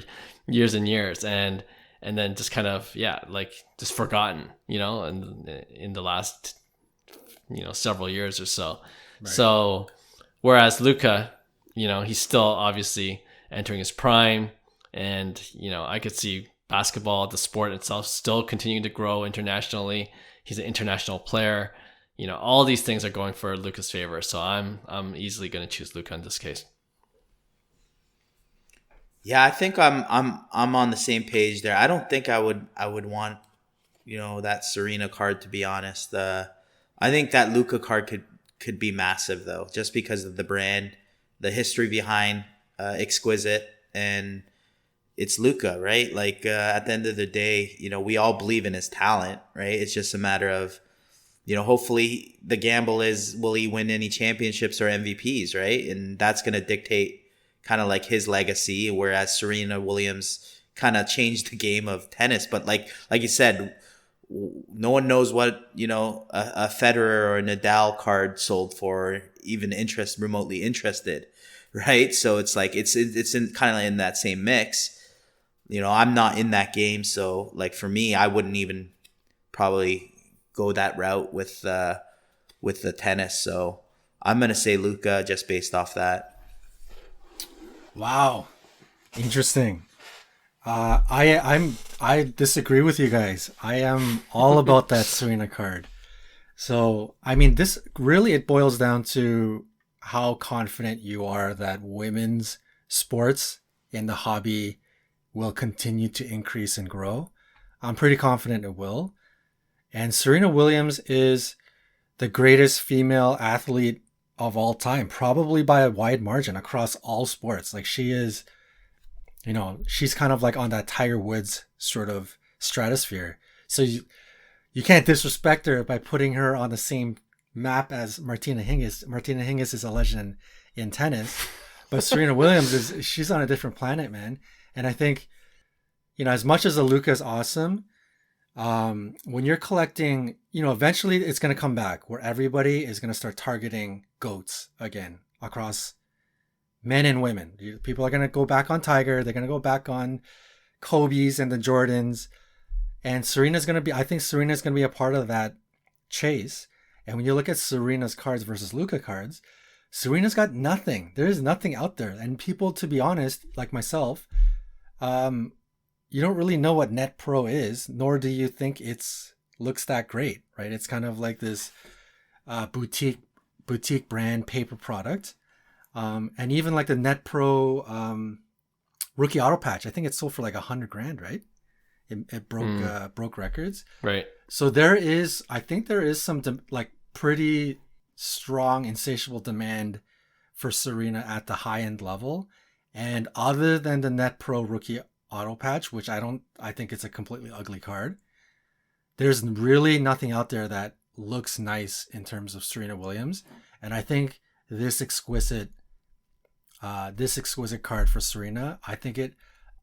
Speaker 1: years and years, and then just kind of just forgotten, in the last several years or so. Right. So whereas Luka, he's still obviously entering his prime, and I could see basketball, the sport itself, still continuing to grow internationally. He's an international player. All these things are going for Luka's favor, so I'm easily going to choose Luka in this case.
Speaker 2: Yeah, I think I'm on the same page there. I don't think I would want that Serena card, to be honest. I think that Luka card could be massive though, just because of the brand, the history behind Exquisite, and it's Luka, right? Like at the end of the day, we all believe in his talent, right? It's just a matter of, hopefully the gamble is, will he win any championships or MVPs, right? And that's going to dictate kind of like his legacy, whereas Serena Williams kind of changed the game of tennis. But like you said, no one knows what, a Federer or a Nadal card sold for, even remotely interested, right? So it's like, it's in kind of in that same mix. I'm not in that game. So like for me, I wouldn't even probably go that route with the tennis. So I'm going to say Luka just based off that.
Speaker 3: Wow. Interesting. I disagree with you guys. I am all about that Serena card. So, I mean, it boils down to how confident you are that women's sports in the hobby will continue to increase and grow. I'm pretty confident it will. And Serena Williams is the greatest female athlete of all time, probably by a wide margin across all sports. Like she is, she's kind of like on that Tiger Woods sort of stratosphere. So you can't disrespect her by putting her on the same map as Martina Hingis. Martina Hingis is a legend in tennis, but Serena Williams she's on a different planet, man. And I think, as much as the Luka is awesome, when you're collecting, eventually it's going to come back where everybody is going to start targeting GOATs again across men and women. People are going to go back on Tiger. They're going to go back on Kobe's and the Jordans. And I think Serena's going to be a part of that chase. And when you look at Serena's cards versus Luka cards, Serena's got nothing. There is nothing out there. And people, to be honest, like myself, you don't really know what Net Pro is, nor do you think looks that great, right? It's kind of like this boutique brand paper product. And even like the Net Pro rookie auto patch, I think it sold for like $100,000, right? It broke records.
Speaker 1: Right.
Speaker 3: So I think there is some like pretty strong, insatiable demand for Serena at the high end level. And other than the Net Pro rookie auto patch, which I think it's a completely ugly card, there's really nothing out there that looks nice in terms of Serena Williams. And I think this exquisite card for Serena, I think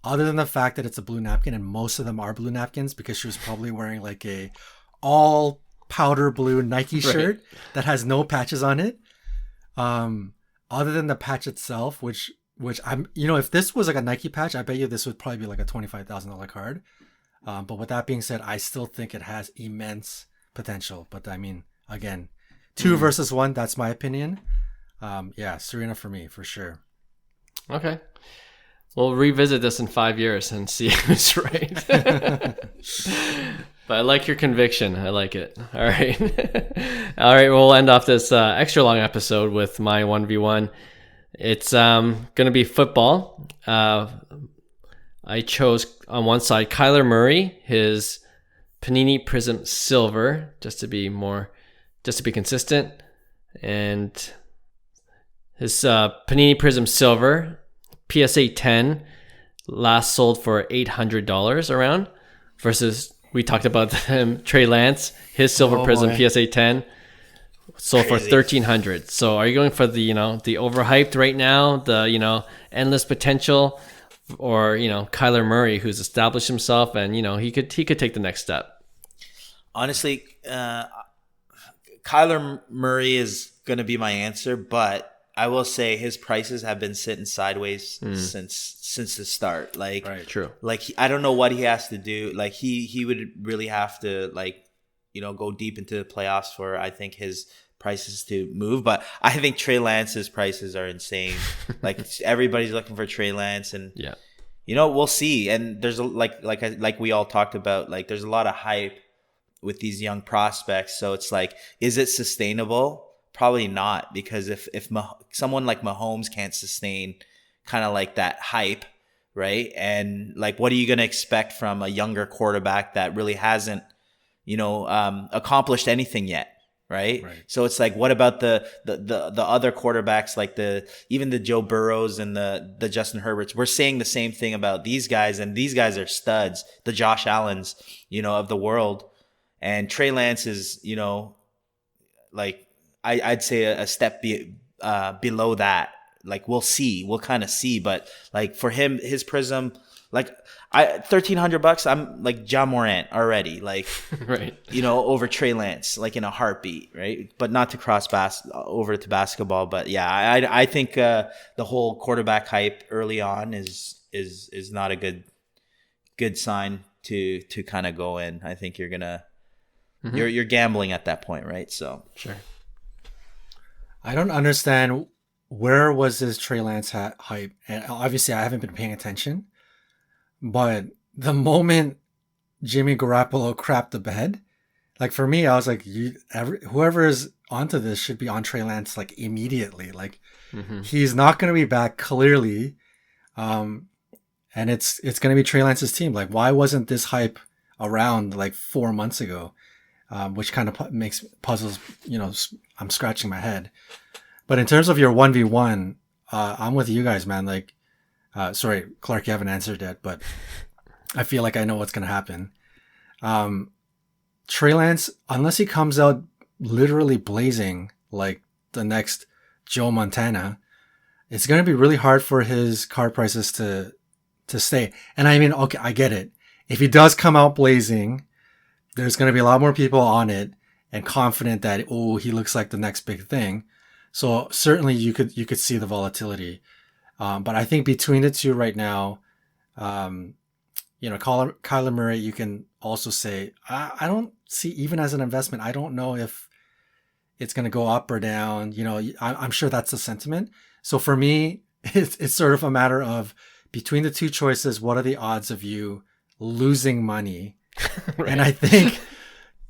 Speaker 3: other than the fact that it's a blue napkin, and most of them are blue napkins because she was probably wearing like a all powder blue Nike shirt that has no patches on it. Other than the patch itself, which I'm, if this was like a Nike patch, I bet you this would probably be like a $25,000 card. But with that being said, I still think it has immense potential. But I mean, again, 2 versus 1, that's my opinion. Serena for me, for sure.
Speaker 1: Okay. We'll revisit this in 5 years and see who's right. But I like your conviction. I like it. All right. All right. We'll end off this extra long episode with my 1v1. It's going to be football. I chose on one side Kyler Murray, his Panini Prizm Silver, just to be consistent, and his Panini Prizm Silver PSA 10 last sold for $800 around, versus we talked about him, Trey Lance, his Silver Prizm PSA 10 sold for $1,300. So are you going for the the overhyped right now, the endless potential, or Kyler Murray, who's established himself and he could take the next step?
Speaker 2: Honestly, Kyler Murray is going to be my answer, but I will say his prices have been sitting sideways since the start. Like,
Speaker 1: right, true.
Speaker 2: Like I don't know what he has to do. Like he would really have to go deep into the playoffs for, I think, his prices to move. But I think Trey Lance's prices are insane. Like everybody's looking for Trey Lance, and we'll see. And there's like we all talked about, like there's a lot of hype with these young prospects. So it's like, is it sustainable? Probably not, because if someone like Mahomes can't sustain kind of like that hype, right? And like, what are you going to expect from a younger quarterback that really hasn't, accomplished anything yet, Right? So it's like, what about the other quarterbacks, like even the Joe Burrows and the Justin Herberts? We're saying the same thing about these guys, and these guys are studs, the Josh Allens, of the world. And Trey Lance is, like I'd say a step below that. Like we'll kind of see, but like for him, his Prism, like $1,300, I'm like Ja Morant already, like,
Speaker 1: right.
Speaker 2: Over Trey Lance, like in a heartbeat, right? But not to cross over to basketball. But yeah, I think the whole quarterback hype early on is not a good sign to kind of go in. I think you're gonna you're gambling at that point, right? So
Speaker 1: sure.
Speaker 3: I don't understand, where was this Trey Lance hype? And obviously, I haven't been paying attention. But the moment Jimmy Garoppolo crapped the bed, like for me, I was like, whoever is onto this should be on Trey Lance like immediately. Like he's not going to be back clearly, and it's going to be Trey Lance's team. Like, why wasn't this hype around like 4 months ago? Which kind of makes puzzles. I'm scratching my head. But in terms of your 1v1, I'm with you guys, man. Like. Sorry, Clark, you haven't answered yet, but I feel like I know what's going to happen. Trey Lance, unless he comes out literally blazing like the next Joe Montana, it's going to be really hard for his card prices to stay. And I mean, okay, I get it. If he does come out blazing, there's going to be a lot more people on it and confident that, he looks like the next big thing. So certainly you could see the volatility. But I think between the two right now, Kyler Murray, you can also say, I don't see, even as an investment, I don't know if it's going to go up or down. I'm sure that's the sentiment. So for me, it's sort of a matter of between the two choices, what are the odds of you losing money? Right. And I think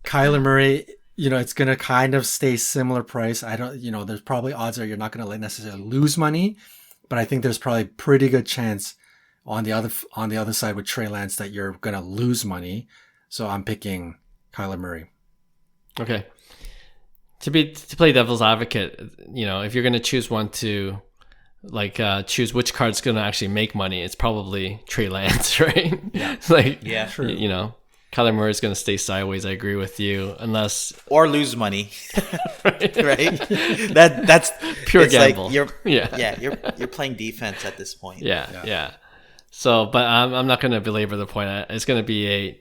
Speaker 3: Kyler Murray, it's going to kind of stay similar price. There's probably odds that you're not going to necessarily lose money. But I think there's probably a pretty good chance on the other side with Trey Lance that you're going to lose money. So I'm picking Kyler Murray.
Speaker 1: Okay. To play devil's advocate, if you're going to choose one to choose which card's going to actually make money, it's probably Trey Lance, right?
Speaker 2: Yeah.
Speaker 1: True. Kyler Murray is going to stay sideways. I agree with you,
Speaker 2: or lose money, right? That's
Speaker 1: pure gamble.
Speaker 2: Like you're playing defense at this point.
Speaker 1: Yeah. So, but I'm not going to belabor the point. It's going to be a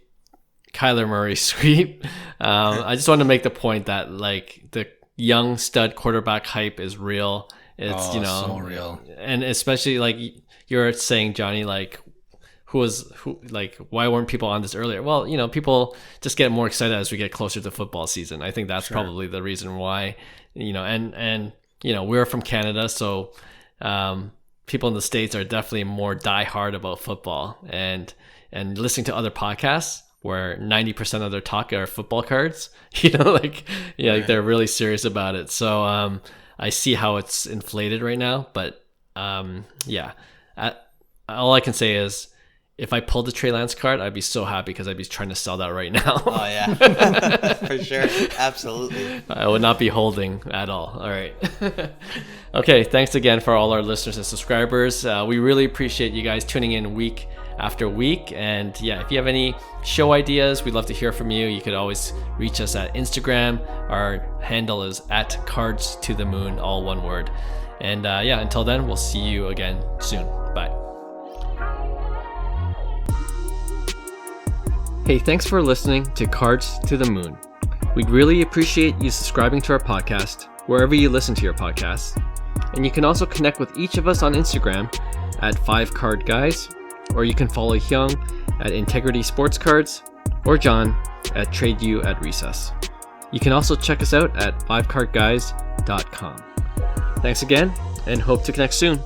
Speaker 1: Kyler Murray sweep. I just want to make the point that like the young stud quarterback hype is real. It's
Speaker 3: so real,
Speaker 1: and especially like you're saying, Johnny, like. Why weren't people on this earlier? Well, people just get more excited as we get closer to football season. I think that's probably the reason why, and we're from Canada, so people in the States are definitely more diehard about football, and listening to other podcasts where 90% of their talk are football cards, like they're really serious about it. So I see how it's inflated right now, but all I can say is, if I pulled the Trey Lance card, I'd be so happy because I'd be trying to sell that right now.
Speaker 2: Oh, yeah. For sure. Absolutely.
Speaker 1: I would not be holding at all. All right. Okay. Thanks again for all our listeners and subscribers. We really appreciate you guys tuning in week after week. And yeah, if you have any show ideas, we'd love to hear from you. You could always reach us at Instagram. Our handle is @CardsToTheMoon, all one word. And until then, we'll see you again soon. Bye. Hey, thanks for listening to Cards to the Moon. We'd really appreciate you subscribing to our podcast wherever you listen to your podcasts. And you can also connect with each of us on Instagram at 5cardguys, or you can follow Hyung at Integrity Sports Cards, or John at TradeU@Recess. You can also check us out at 5cardguys.com. Thanks again, and hope to connect soon.